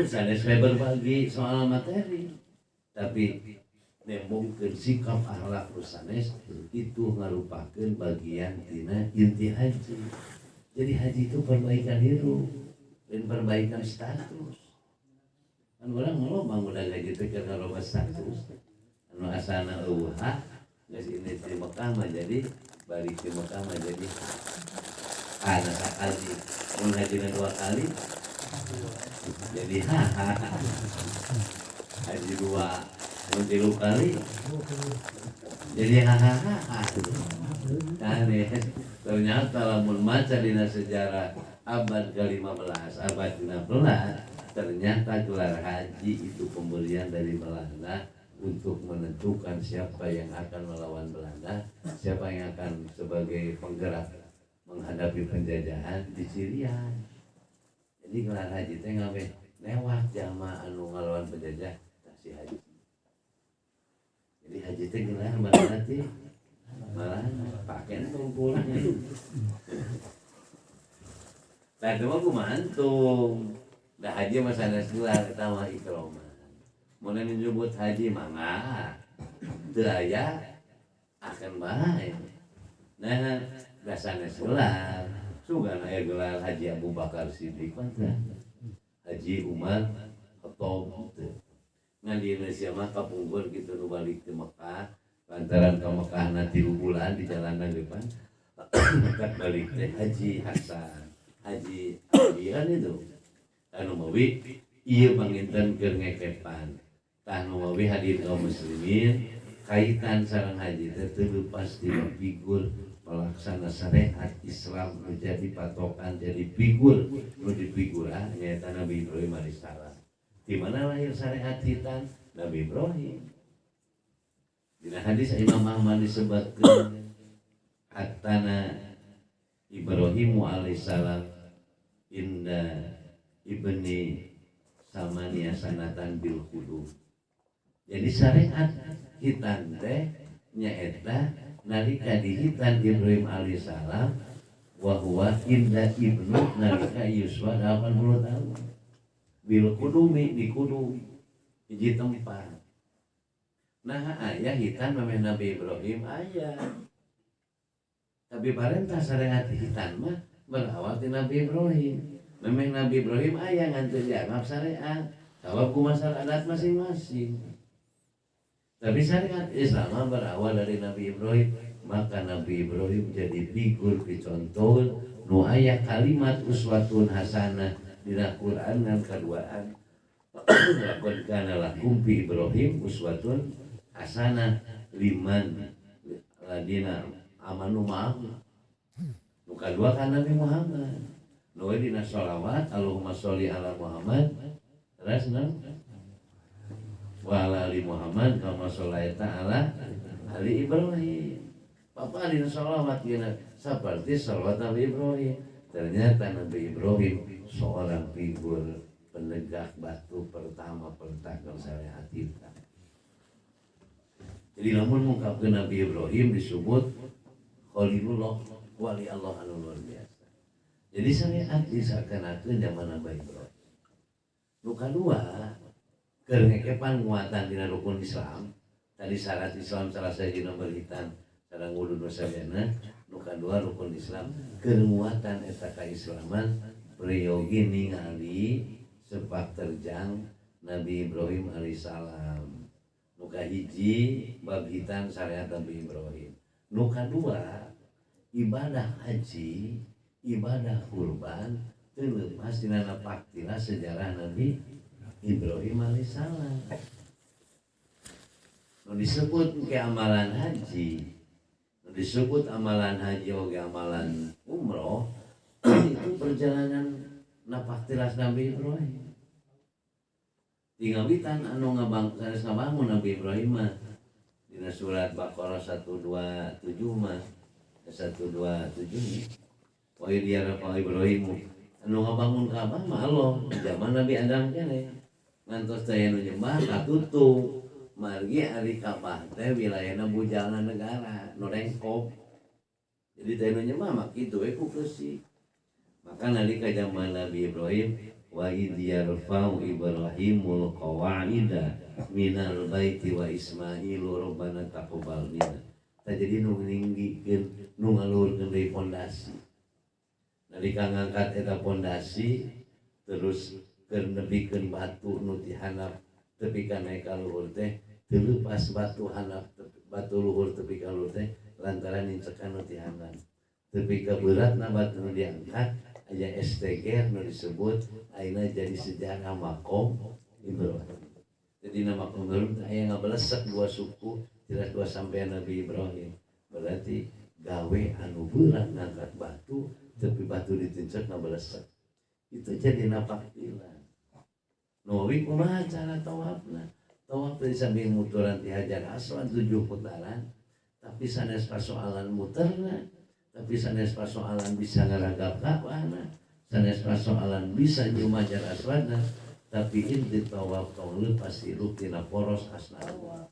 sanes we berbagi soal materi tapi nembongkeun sikap akhlak sanes itu ngarupakeun bagian tina inti haji jadi haji itu perbaikan hidup dan perbaikan status kan orang ngeloba udah gaji teh karena loba status anu asana eueuh geus ini di Mekah mah jadi balik di Mekah mah jadi anak haji mun hajina 2 kali jadi haji 2 mun 3 kali jadi aneh ternyata lamun maca dina sejarah abad ke-15 abad ke-16 ternyata gelar haji itu pemberian dari Belanda untuk menentukan siapa yang akan melawan Belanda, siapa yang akan sebagai penggerak menghadapi penjajahan di Syria. Jadi gelar haji teh ngawe lewat jamaah anu ngalawan penjajah kasih haji. Jadi haji teh gelar berarti malah pakai kumpulan. Tadi mah kumaha antum dah haji mah sanes gelar eta mah ikromah mun disebut haji mangga teu aya akan bae. Nah, biasanya gelar sugan aya gelar Haji Abu Bakar Siddiq Haji Umar Khattab teu. Ngan di Indonesia mah kapungkur kitu nu balik teh Mekah lantaran ka Mekah na 3 bulan di jalanan depan dekat balik teh Haji Hasan Haji Alian itu anu mawi ieu panginten keur ngekepan tah nu mawi hadir kaum muslimin kaitan sareng haji teh teu leupas tina figur pelaksana syariat Islam menjadi patokan jadi figur nu difiguran nyaeta Nabi Ibrahim alaihissalam. Di mana lahir syariat hitan Nabi Ibrahim. Dina hadis Imam Ahmad disebutkeun atana Ibrahim alaihissalam inda ibni samania sanatan bil qudum. Jadi syariat hitan teh nyaeta nalika dihitan Ibrahim alaihissalam wa huwa inda ibnu nalika yuswa 80 tahun. Bil qudumi di kudu hiji tempat. Nah aya hitan mame Nabi Ibrahim aya. Tapi parentah syariat hitan mah berawal ti Nabi Ibrahim. Mame Nabi Ibrahim aya ngan teu dianggap syariat. Sabab ku masalah adat masing-masing. Tapi syariat Islam berawal dari Nabi Ibrahim, maka Nabi Ibrahim jadi figur dicontoh nu aya kalimat uswatun hasanah dina Quran ngan kaduaan laqad kana lakum fi Ibrahim uswatun hasanah liman ladina amanu ma'ahu. Nu kadua kan Nabi Muhammad. Nu dina sholawat Allahumma sholli ala Muhammad terus wa ala ali Muhammad kama sholaita ala ali Ibrahim. Papa dina sholawat dina seperti sholawat Nabi Ibrahim. Ternyata Nabi Ibrahim seorang figur penegak batu pertama pertakan syariat kita. Jadi namun mengungkapkan Nabi Ibrahim disebut Khalilullah wali Allah anu luar biasa. Jadi syariat disakanakeun zaman Nabi Ibrahim. Nu kadua keur ngekepan nguatan dina rukun Islam. Tadi syarat Islam salah sahiji nomor hitam sareng wudu dosa jana. Nu kadua rukun Islam keur nguatan eta kaislaman priyogi ningali sepak terjang Nabi Ibrahim alaihissalam. Nu kahiji bab hitan syariat Nabi Ibrahim. Nu kadua ibadah haji, ibadah kurban teu leupas dina napaktila sejarah Nabi Ibrahim alaihissalam. Nu disebut ke amalan haji, nu disebut amalan haji oge amalan umroh itu perjalanan napaktilas Nabi Ibrahim. Tingawitan anu ngabangun Nabi Ibrahim mah dina surat Baqarah 127 mah 127 wa idh rafa Ibrahim anu ngabangun Ka'bah mah Allah zaman Nabi Adam keneh ngantos teh nu nyembah katutup margi ari Ka'bah teh wilayahna bujangan negara nu rengkop. Jadi teh nu nyembah mah kitu we ku keusik. Maka nalika zaman Nabi Ibrahim wa idh yarfa'u Ibrahimul qawa'ida minal baiti wa Ismailu rabbana taqabbal minna. Tah jadi nu ninggikeun nu ngaluhurkeun deui pondasi. Nalika ngangkat eta pondasi terus keur nebikeun batu nu ti handap tepi ka naik ka luhur teh teu leupas batu handap batu luhur tepi ka luhur teh lantaran incekan nu ti handap. Tepi ka beratna batu nu diangkat aya STG nu disebut ayeuna jadi sejarah makom Ibrahim. Jadi nama makom Ibrahim aya ngabalesek dua suku tidak dua sampai Nabi Ibrahim. Berarti gawe anu berat ngangkat batu tapi batu ditincek ngabalesek. Itu jadi napaktilan. Nawi kumaha cara tawafna? Tawaf teh sambil muteran ti Hajar Aswad 7 putaran, tapi sanes pasoalan muterna. Tapi sanes pasoalan bisa ngaragap Ka'bahna, sanes pasoalan bisa nyium Hajar Aswadna, tapi inti tawaf tong leupas hirup tina poros asnawa.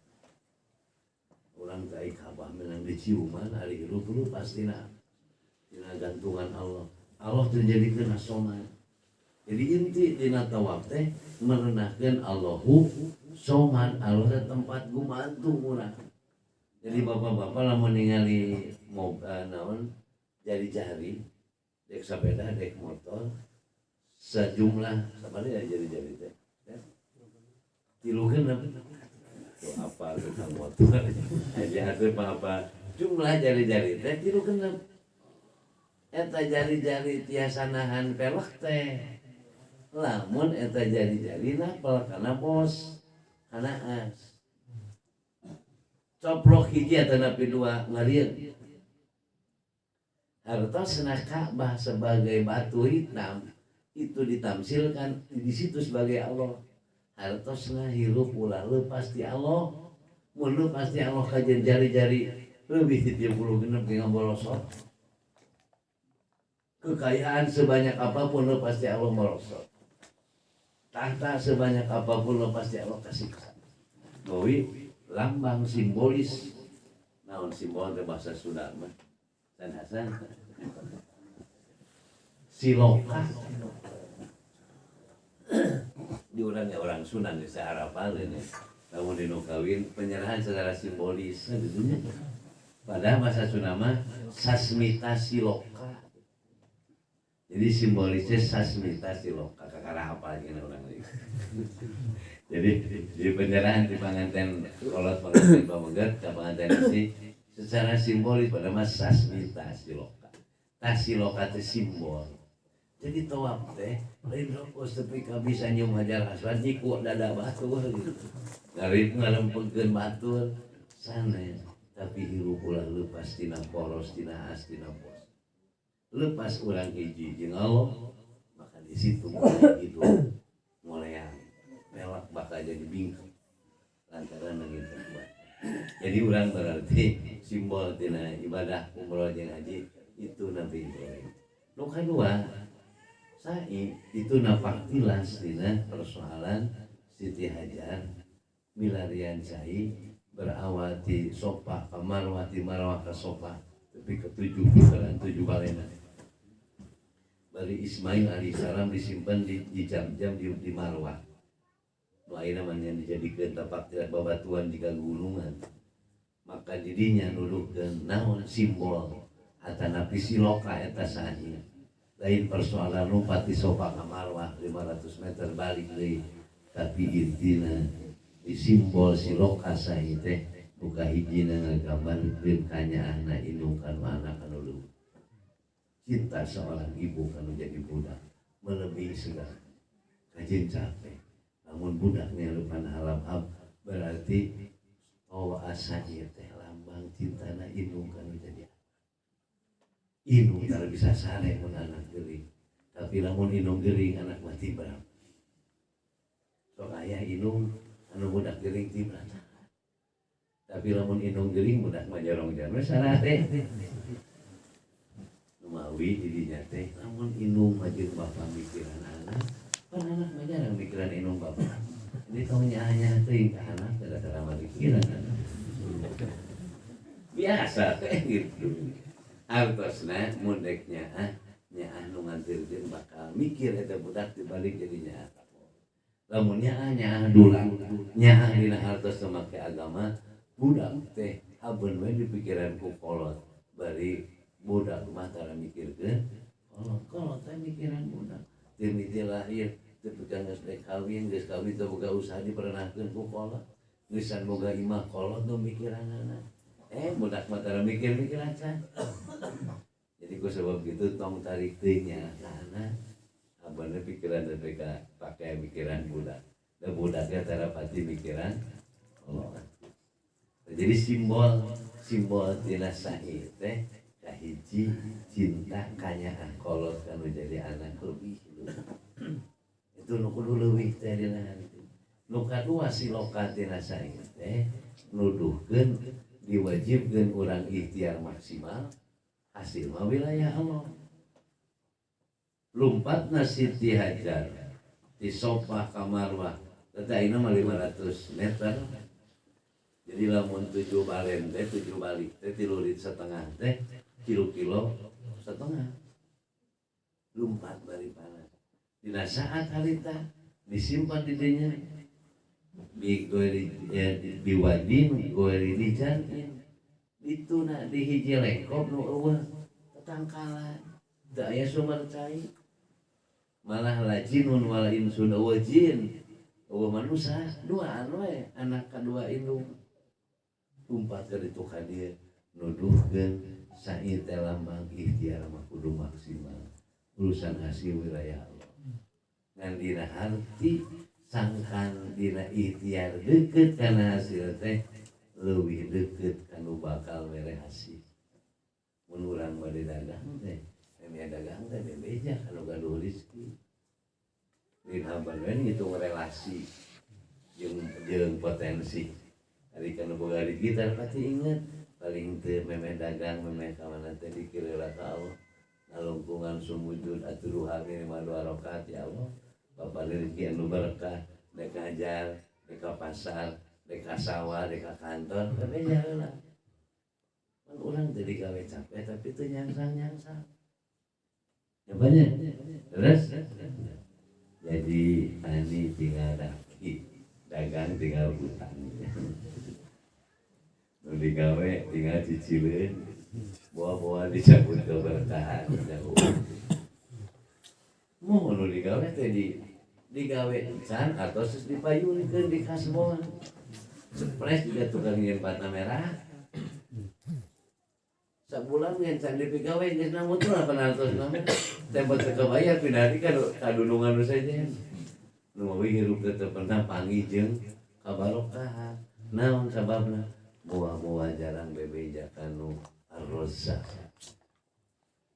Urang teh Ka'bah menang diciuman ari hirup leupas tina gantungan Allah. Allah terjadikeun asoman. Jadi inti dina tawaf teh merenahkeun Allahu soman Allah tempat gumantung urang. Jadi bapak-bapak lamun ningali naon jari-jari dek sepeda dek motor sejumlah sabari ya jari-jari teh. Tilukeun tuh apa tukang motor aja atuh apa jumlah jari-jari teh tilukeun eta jari-jari tiasa nahan pelek teh. Lamun eta jari-jari napal kana bos kana as. Coplok hiji atau napi dua ngalian hartosna Ka'bah sebagai batu hitam itu ditamsilkan di situ sebagai Allah. Hartosna hirup ulah lepas di Allah mun lepas di Allah kajian jari-jari lebih di 36 dengan bolosot. Kekayaan sebanyak apapun lepas di Allah merosot. Tahta sebanyak apapun lepas di Allah kasih Gowi lambang simbolis naon simbol teh bahasa Sunda mah dan Hasan siloka di orang Sunda geus harapaleun namun dinu kawin penyerahan secara simbolis gitu padahal bahasa Sunda mah sasmita siloka jadi simbolisnya sasmita siloka kakara apa gini orang lain. Jadi di penyerahan di pengantin kolot pengantin pamegat ke pengantin isi secara simbolis pada masa sasmita siloka. Siloka itu simbol. Jadi tawaf teh lain rokok tapi bisa nyium hajar aswad nyiku dada batur gitu. Dari ngalempengkeun batur sanes tapi hirup ulah lepas tina poros tina as tina pos. Lepas urang hiji jeung Allah maka di situ mulai hidup mulai pelak bakal jadi bingkai lantaran begitu kuat. Jadi urang berarti simbol tina ibadah umroh jeung haji itu Nabi Ibrahim. Nu kadua sai itu napak tilas tina persoalan Siti Hajar milarian cai berawal di Sofa ke Marwah di Marwah ke Sofa tapi ketujuh bulan 7 balena. Bari Ismail alaihissalam disimpan di jam-jam di Marwah. Lain namanya dijadikan tapak tidak babatuan di gunungan. Maka didinya nuduhkeun naon simbol atanapi siloka eta sahi. Lain persoalan lumpat di Sofa ka Marwah 500 meter balik deui. Tapi intina di simbol siloka sahi teh buka hijina ngagambarkeun kanyaahna indung kanu anak anu leuwih. Cinta seorang ibu kanu jadi budak melebihi segala. Kajian capek. Namun budaknya lupa halap berarti bahwa asa teh lambang cintana indung kanu jadi indung kalau bisa sare mun anak gering tapi lamun indung gering anak mati berapa sok aya indung anu budak gering ti berapa tapi lamun indung gering budak mah jarong-jarong sarate numawi didinya teh lamun indung majeur bapak mikiran anak kan anak mah jarang mikiran indung bapak. Ini taunya hanya teuing ka anak gara-gara mikiran anak. Biasa teh gitu. Artosna mun dek nyaah nu ngantirkeun bakal mikir eta budak dibalik jadinya. Lamun nyaah dulang, nyaah dina hartos make agama, budak teh abeun we di pikiran ku kolot. Bari budak mah tara mikirkeun kolot teh mikiran budak. Timiti lahir, tapi kan geus kawin teh boga usaha diperenahkeun ku kolot. Geus boga imah kolot nu mikiranana. Budak mah tara mikir-mikir acan. Jadi ku sebab gitu tong tarik teuing nya ka anak. Abana pikiran teh pake pikiran budak. Da budaknya tara pati mikiran kolot. Jadi simbol tina sahi teh kahiji cinta kanyaan kolot kanu jadi anak lebih. Itu nu kudu leuwih teh dina hati. Nu kadua siloka tina sahi teh nuduhkeun diwajibkeun urang ikhtiar maksimal hasil mah wilayah Allah. Lumpatna Siti Hajar di Sofa ka Marwah eta ayeuna mah 500 meter. Jadi lamun 7 balen teh 7 balik teh 3 rit setengah teh kilo setengah. Lumpat bari panas. Dina saat harita disimpan di dinya biwadin goeri dijanin itu nak di hiji lengkop nu eueuh tetangkalan teu aya sumber cai malah lajinun wala insun eueuh jin eueuh manusia duaan we anak kadua indung umpat ke ditu ka dieu nuduhkeun sair teh lambang ikhtiar mah kudu maksimal urusan hasil wilayah Allah ngan dina harti sangkan dina ikhtiar deukeut kana hasil teh leuwih deukeut kanu bakal mere hasil mun urang bade dagang teh meme dagang teh bebeja kanu gaduh rezeki dina badan itu relasi jeung potensi ari kanu boga gitar pasti inget paling teu meme dagang meme ka mana teh dikira ka Allah ngalungkungan sumujud aturuha minimal 2 rakaat ya Allah Bapak rezeki anu berkah dek ngajar dek ka pasar dek ka sawah dek ka kantor tapi jalan kan urang teh digawe capek tapi teu nyangsang-nyangsang ya banyak terus jadi tani tinggal daki dagang tinggal hutang nu digawe tinggal cicileun bawa-bawa dicabut keberkahan jauh mau nu digawe teh digawe can atau sus dipayunikeun di kasbon spres juga tukang nyeun patna merah sabulan ngeun can dipigawe geus na motor 800 na tempat teu bayar pindah di kadunungan nu sajen nu meuwi hirup teu pernah panggih jeung kabarokahan naon sababna buah-buah jarang bebeja kanu arroza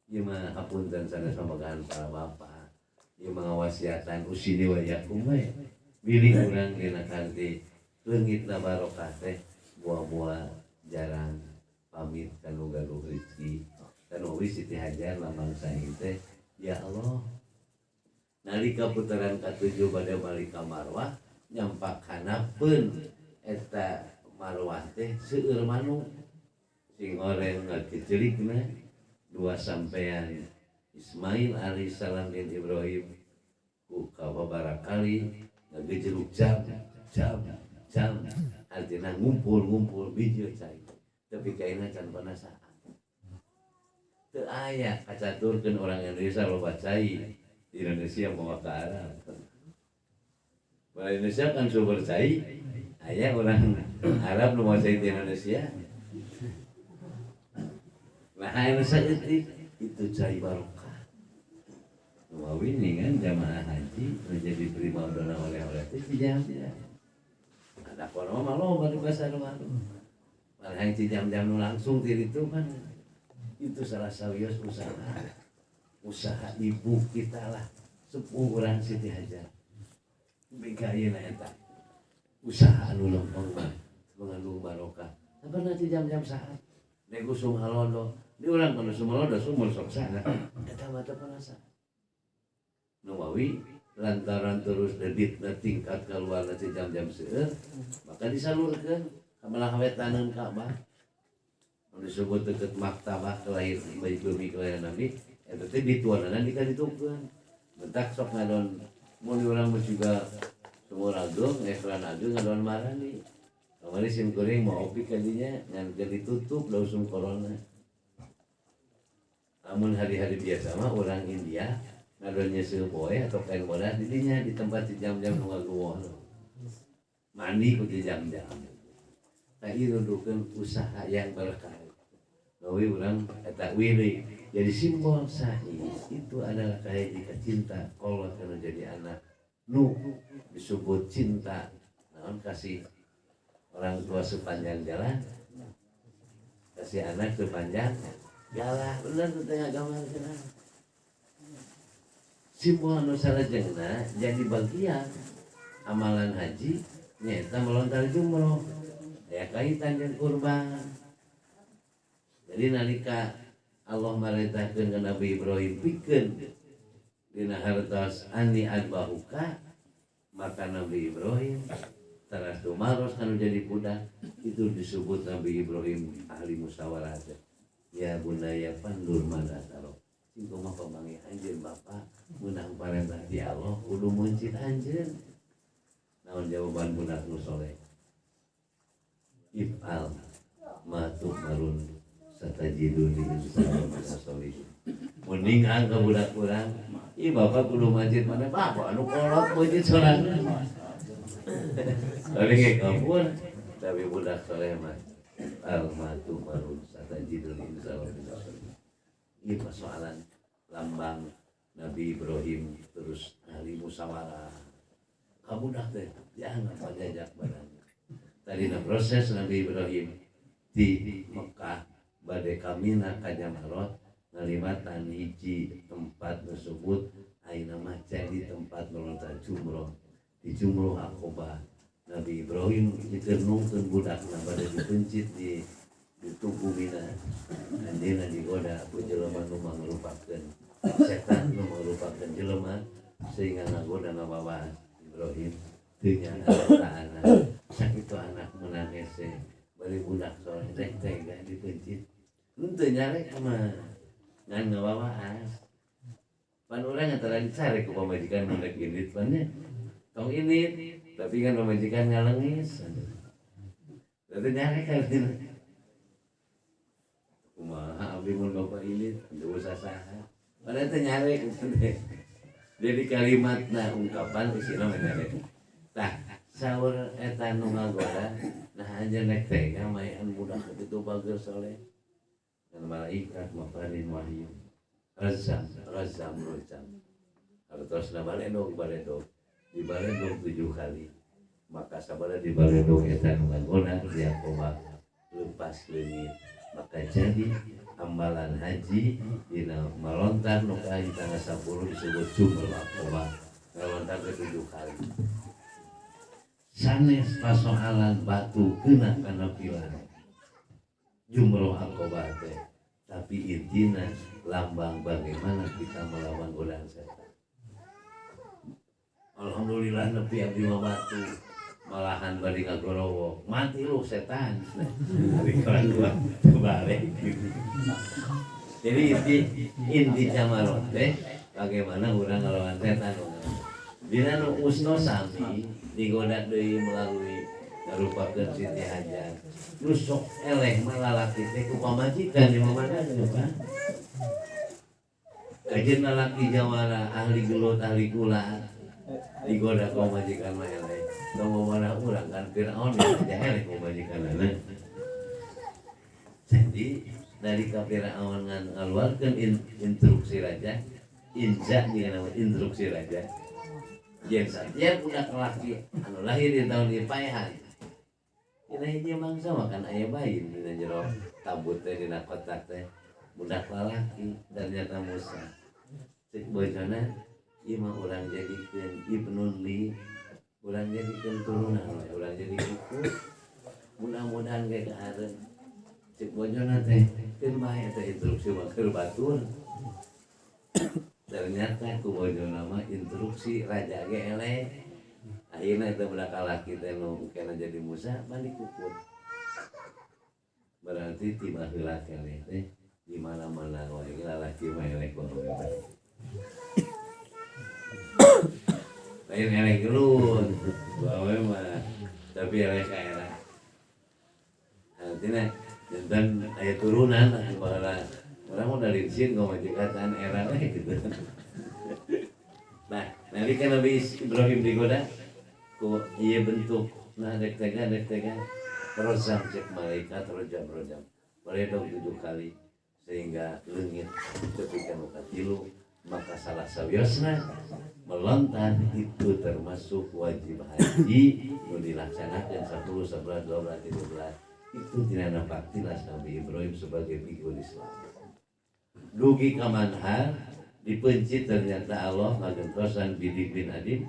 ieu mah hapunten sanes pamagaan para bapak ieu mangawasiatan usini wa yakum we bilih urang dina kanti leungitna barokah teh buah-buah jarang pamit kanu gaduh rezeki kanu wi Siti Hajar lambang saing teh ya Allah nalika putaran ka-7 bade balik ka Marwah nyampakanapeun eta Marwah teh seueur manuk sing oreng ngakecelikna 2 sampean Ismail alaihissalam dan Ibrahim ku kababarakali ngagejeruk jam artinya ngumpul biji cai tapi kaina can panasaan teu aya kacaturkeun orang Indonesia loba cai di Indonesia mau ke Arab Indonesia kan sumber cai aya orang Arab nu mau cai di Indonesia nah anu saeutik itu cai barokah nuawi kan jamaah haji menjadi primadona oleh-oleh itu jam-jam ada kono mah loba di pasar mah malah yang jam-jam nu langsung ti itu kan itu salah sawios usaha ibu kita lah sepuh urang Siti Hajar bingkayeuna eta usaha anu lempeng mah mengandung barokah sabar nanti jam-jam saat dek usum halondo di urang kana sumalondo sumur sok sana eta mah teu panasa nu mawi lantaran terus debitna tingkat kaluar nanti jam-jam seueur maka disalurkeun ka belah wetaneun Ka'bah anu disebut deket maktabah kelahiran Baitul Mimi kelahiran Nabi eta teh dituanana dikaditukeun bentak sok ngadon mun urang mah juga sumur agung ekran agung ngadon marani kamari sim kuring mau opi kadinya ngan ditutup da usum corona namun hari-hari biasa mah orang India ngadonnya sepoe atau kain bodas di dinya di tempat di jam-jam nu ngaguwoh mandi ku di jam-jam nah ieu nuduhkeun usaha yang berkah gawe urang eta wiri jadi simbol sahi itu adalah kayak jika cinta Allah kana jadi anak nu disebut cinta naon kasih orang tua sepanjang jalan kasih anak sepanjang jalan bener teu teh ngagambarkeun simbol anu salajengna jadi bagian amalan haji nyaeta melontar jumroh aya kaitan jeung kurban jadi nalika Allah marintahkeun ka Nabi Ibrahim pikeun dina hartos ani adbahuka maka Nabi Ibrahim taras tumaros kanu jadi budak itu disebut Nabi Ibrahim ahli musyawarah ya bunaya pandur madataro singko mah pamangi anjeun bapa meunang parentah ti Allah kudu muncit anjeun naon jawaban budak nu soleh if'al ma tu'marun satajiduni insya Allah solihin. Mending angka budak kurang ih bapak kudu masjid mana bapak anu kolot masjid sorangan tapi kayak kabur tapi budak soleh mah al ma tu'marun satajiduni insya Allah solihin. Ini persoalan lambang Nabi Ibrahim terus ahli musyawarah kabudak teh jangan pajajak barang tadi proses Nabi Ibrahim di Mekah badai kamina ka Jamarot ngalimatan hiji tempat tersebut ayeuna mah jadi tempat melontar jumroh di jumroh Aqobah. Nabi Ibrahim dikernungkeun budakna bade dipencit di tubuh mina anjeunna digoda ku jelema nu mangrupakeun setan nu mangrupakeun jelema sehingga ngagoda nabawa Ibrahim teu nyana anak sakitu anak menangis bari budak soleh teh tega dipencit henteu nyarek mah ngan ngawawaas pan urang antara dicari ku pamajikan budak indit pannya tong indit tapi kan pamajikan ngalengis teu nyarek kan kumaha abdi mun bapak indit teu usah saha padahal teu nyarek jadi kalimatna ungkapan isina nyarek tah saur eta nu ngagoda nah anjeun nek tega mayan budak kitu bager soleh dan malaikat mafarin wahyu razam rojam hartosna baledog dibaledog 7 kali maka sabada dibaledog eta nu ngagoda dia koma lepas leungit maka jadi amalan haji dina melontar nu ka tanggal 10 disebut jumroh Aqobah melontar ke 7 kali sanes persoalan batu kena kana pilar jumroh Aqobah teh tapi intina lambang bagaimana kita melawan godaan setan. Alhamdulillah nepi abdi mah batu malahan bari ngagorowok mati lu setan ari kalah balik jadi inti jamarot teh bagaimana urang ngalawan setan dina nu usno sami digoda deui melalui ngarupakeun Siti Hajar nu sok eleh malalaki teh ku pamajikan di mamadakeun Pak kajeun lalaki jawara ahli gelut ahli kula digoda ku pamajikan mah eleh tong mana urang kan Firaun aja eleh ku pamajikanana jadi dari ka Firaun ngaluarkeun instruksi raja inja dina instruksi raja jeung saja budak laki anu lahir di tahun dipaehan dina hiji mangsa makan aya bayi dina jero tabut teh dina kotak teh budak lalaki dan nyata Musa cek bojona ieu mah urang jadikeun ibnun li urang jadikeun turunan urang jadi kuku mudah-mudahan ge kahareun cek bojona teh keun bae eta instruksi mah keur batur ternyata ku bojona mah instruksi raja ge eleh akhirna eta budak lalaki teh nu kena jadi Musa balik kuput berarti tiba heula keleh teh di mana-mana wae lalaki mah eleh ku lain eleh gelut bae mah tapi eleh ka era artinya jantan aya turunan baheula orang mau dari sini nggak majikan era gitu. Nah, nanti Nabi Ibrahim digoda, ku iya bentuk, nah dek tega, rojam cek malaikat rojam, meledong 7 kali sehingga leungit ketika muka tilu maka salah sawiosna melontar itu termasuk wajib haji yang dilaksanakan 10, 11, 12, 13 itu tidak nampak tilas Nabi Ibrahim sebagai figur Islam. Dugi kamanhar dipencit ternyata Allah ngagentosan bidik bin adim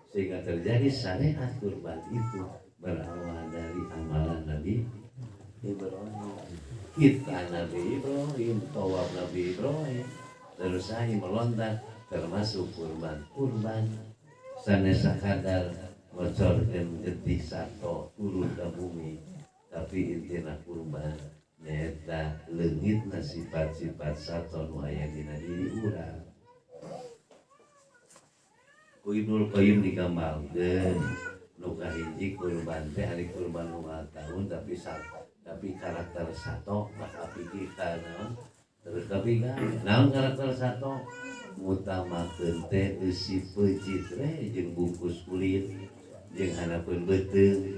sehingga terjadi syariat kurban itu berawal dari amalan Nabi Ibrahim. Kita Nabi Ibrahim, tawaf Nabi Ibrahim, terus saya melontar termasuk kurban sanes sakadar ngocorkeun getih sato turun ke bumi tapi intina kurban nyata leungitna sifat-sifat sato nu aya dina diri urang. Ku Ibnul Qayyim digambarkeun nu kahiji kurban teh ari kurban ulang tahun tapi karakter sato bakal pikir naon terus kapiga naon karakter sato ngutamakeun teh eusi peujit we jeung bungkus kulit jeung hanapeun beuteung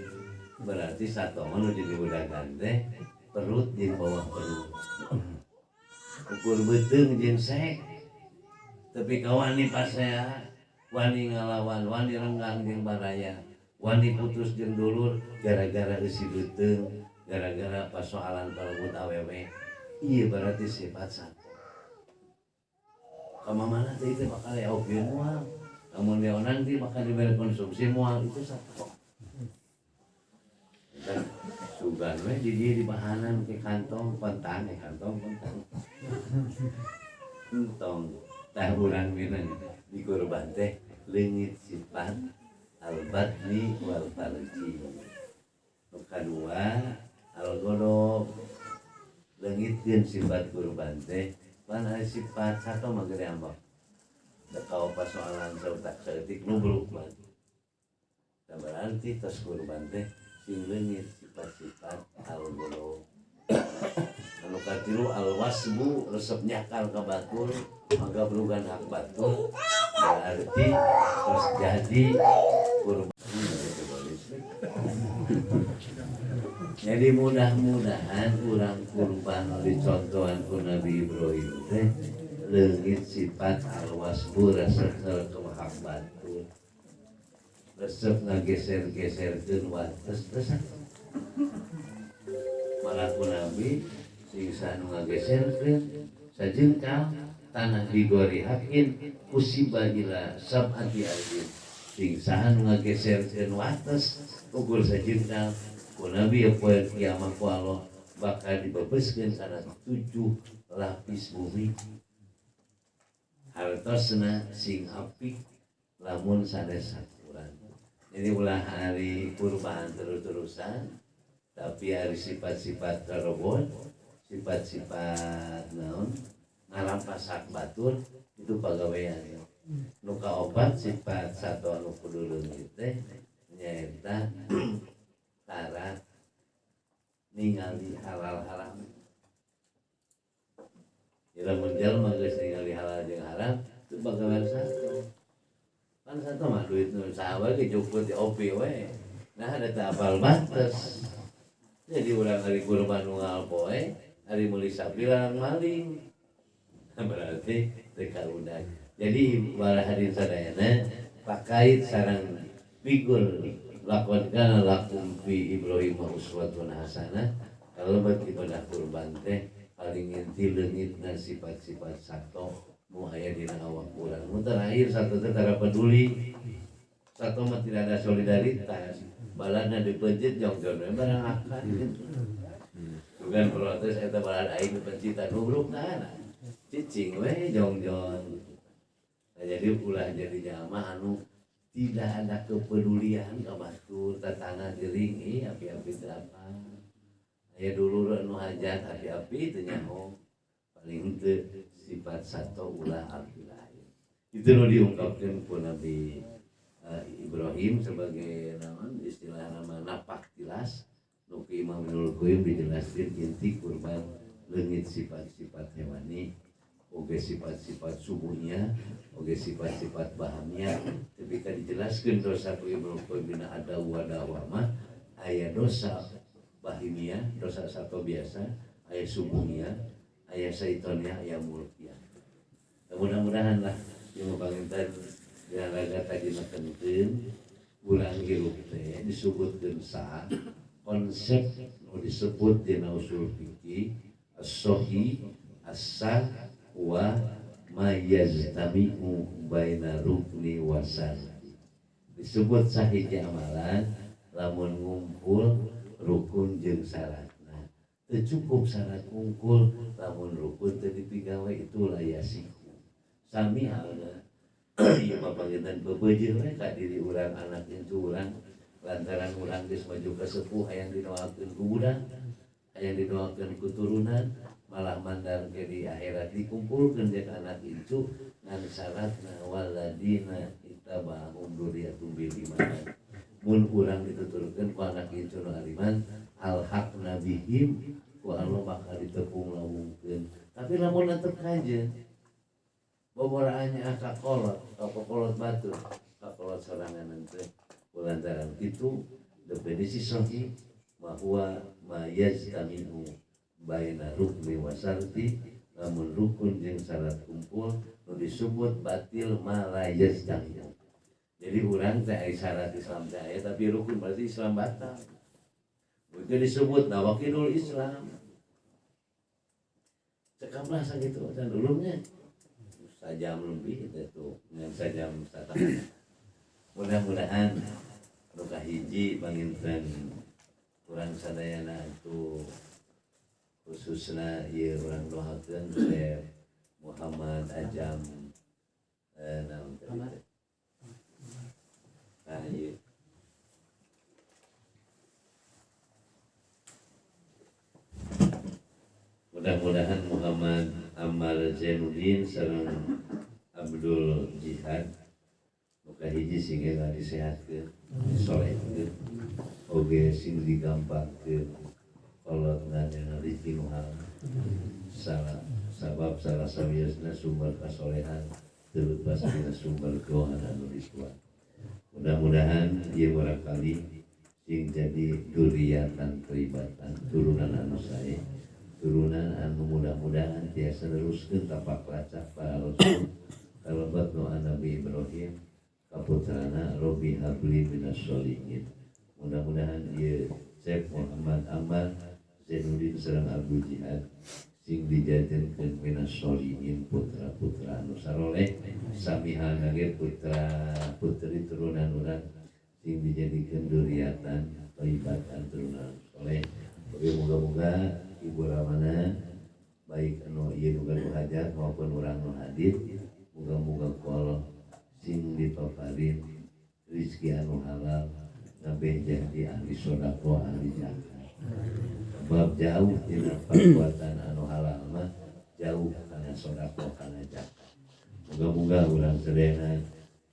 berarti sato mah nu dibudagan teh perut jeung bawah perut ukur beuteung jeung sek tapi kawani pasea wani ngalawan wani renggang jeung baraya wani putus jeung dulur gara-gara eusi beuteung gara-gara persoalan parebut awewe ieu berarti sifat sato kamana teh itu bakal oge moal namun dia nanti bakal diberi konsumsi moal itu sato dan sugan we di dieu di bahanan ke kantong pentang entong tah urang minang di kurban teh leungit sifat al-batni wal farji nu kadua al-ghadab leungitkeun sifat kurban teh pan sifat sato mah gede ambak da kawa persoalan sautak saeutik nu berubah da berarti tos kurban teh sing leungit sifat-sifat al-ghadab anu katilu al-wasbu resep nyakal ka batur mangga belugan hak batur berarti tos jadi kurban. Jadi mudah-mudahan urang kurban dicontohan ku Nabi Ibrahim teh leungit sifat al-wasbu resep sareng hak batur resep ngageser-geserkeun wates teh malaku Nabi sing sanu ngageserkeun sajengkal tanah digorihakeun usiba ila sab'ati aljin sing sanu ngageserkeun wates ukur sajengkal ku Nabi poe kiamat ku Allah bakal dibebeskeun kana 7 lapis bumi hartosna sing apik lamun sanes sakuran. Jadi ulah hari kurban terus-terusan tapi hari sifat-sifat karobon sifat-sifat naon ngarampas hak batur itu pagawean nu kaopat sifat sato anu kudu leungit teh nyaeta tara ningali halal haram lamun jalma geus ningali halal jeung haram itu pagawean sato kan sato mah duit nu saha we cukup di opi we nah ada teu apal bates jadi urang ari kurban nu ngalpoe ari meuli sapi larang maling berarti teu karudag jadi wala hadirin sadayana pakait sareng figur lakon kana lakum fi Ibrahim uswatun hasanah kalebat ibadah kurban teh paling inti leungitna sifat-sifat sato nu aya dina awak urang nu terakhir sato teh tara peduli sato mah tidak ada solidaritas balana dipencit jongjon we barang akan bukan protes eta balad aing pencitan nubruk kana cicing we jongjon nah, jadi ulah jadi jamaah anu tidak ada kepedulian ka batur tatangga geuring api-api teh apa aya dulur anu hajat api-api teh nyaho paling teu sifat sato ulah al-ilahi itu nu diungkapkeun ku Nabi Ibrahim sebagai naon istilah nama napak tilas nu Imam Ibnul Qayyim dijelaskeun inti kurban leungit sifat-sifat hewani oge sifat-sifat subuhnya oge sifat-sifat bahamnya tapi kan dijelaskeun dosa ku Ibnul Qayyim dina ada wadawa mah aya dosa bahimia dosa sato biasa aya subuhnya aya syaitonnya aya mulknya mudah-mudahan lah yang panginten dina raga tadi makenkeun urang hirup teh disebutkeun sa konsep nu disebut dina usul fikih as-sahih as-sah wa mayaztami'u baina rukni wa syarti disebut sahih amalan lamun ngumpul rukun jeung syaratna teu cukup syarat ngumpul lamun rukun teu dipigawe itu layasiku sami halna ieu mah panginten bebeujeuh we ka diri urang anak incu urang lantaran urang geus maju ka sepuh hayang didoakeun ku budak hayang didoakeun ku turunan malah mandar ke di akhirat dikumpulkeun jeung anak incu ngan syaratna waladina ittaba'ahum dzurriyyatum bil iman mun urang dituturkeun ku anak itu nu ariman alhaq nabihim ku Allah bakal ditepung lawungkeun tapi lamun antep kanjeun boboraannya kakolot batu kakolot sorangan teh kulantaran itu definisi sahih bahwa mayajtaminu baina rukni wa syarti lamun rukun jeung syarat kumpul nu disebut batil ma la yajtaminu. Jadi urang teh aya syarat Islam teh aya tapi rukun berarti Islam batal. Itu disebut nawaqidul Islam. Cekaplah sakitu dan ulumnya sajam lebih itu dengan sajam satengah. Mudah-mudahan nu kahiji panginten urang sadayana itu khususna ieu urang doakeun Syekh Muhammad Ajam naon teh ieu mudah-mudahan Muhammad Ammar Zainuddin sareng Abdul Jihad muka hiji sehingga disehatkeun disolehkeun oge sing digampangkeun kolotna dengan rezeki nu halal sabab salah sawiasna sumber kasolehan terlepas dina sumber keuangan anu dikuat. Mudah-mudahan ieu barangkali sing jadi duriatan thayyibatan turunan anu sae turunan anu mudah-mudahan tiasa neruskeun tapak lacak para rasul kalebat doa Nabi Ibrahim kaputrana Robbi habli minas sholihin. Mudah-mudahan ieu Syekh Muhammad Ammar Zainuddin sareng Abdul Jihad sing dijadikeun minas sholihin putra-putra anu saroleh samihan ge putra putri turunan urang sing dijadikeun duriatan thayyibatan turunan soleh. Moga-moga ibu ramana baik anu ieu nu hajat maupun urang nu hadir moga-moga ku Allah sing dipaparin rezeki anu halal ngabejah di ahli sedekah ahli zakat. Bab jauh tina perbuatan anu halal mah jauh kana sedekah kana zakat. Moga-moga urang sedayana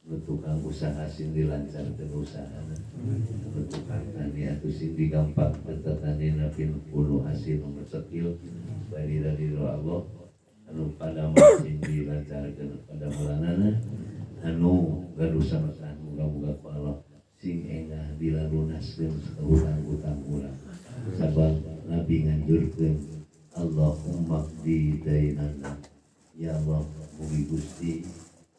nu tukang usaha sing dilancarkeun usahana. Nu tukang tani atuh sing digampang tetanina pin ulu hasil nu sekil bari dari Allah anu pada sing dilancarkeun pada mulanana anu gaduh sametan moga-moga ku Allah sing engah dilalunaskeun hutang-hutang urang. Sabab Nabi nganjurkeun Allahumma qdi dainana ya Allah mugi Gusti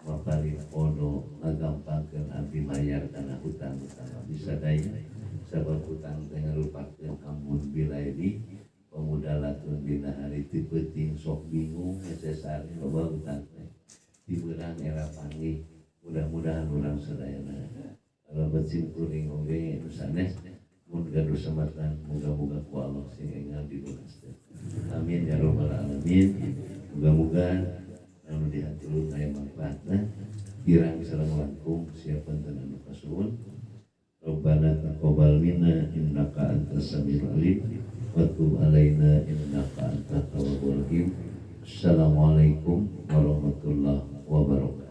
maparin podo ngagampangkeun abdi mayar kana hutang-hutang abdi sadaya sabab hutang teh ngarupakeun amun bilaili pemudalatun dina hari teu peuting sok bingung necesar loba hutang teh di beurang era panggih. Mudah-mudahan urang sadayana kalabat sim kuring oge nu sanes mun gaduh samatan moga-moga ku Allah sing enggal dilunaskeun. Amin ya rabbal alamin. Moga-moga anu di hati ulun aya manfaatna kirang sareng langkung siapan anu kasuhun. Rabbana taqabbal minna innaka antas samiul alim wa tub alaina innaka antat tawwabur rahim. Assalamualaikum warahmatullahi wabarakatuh.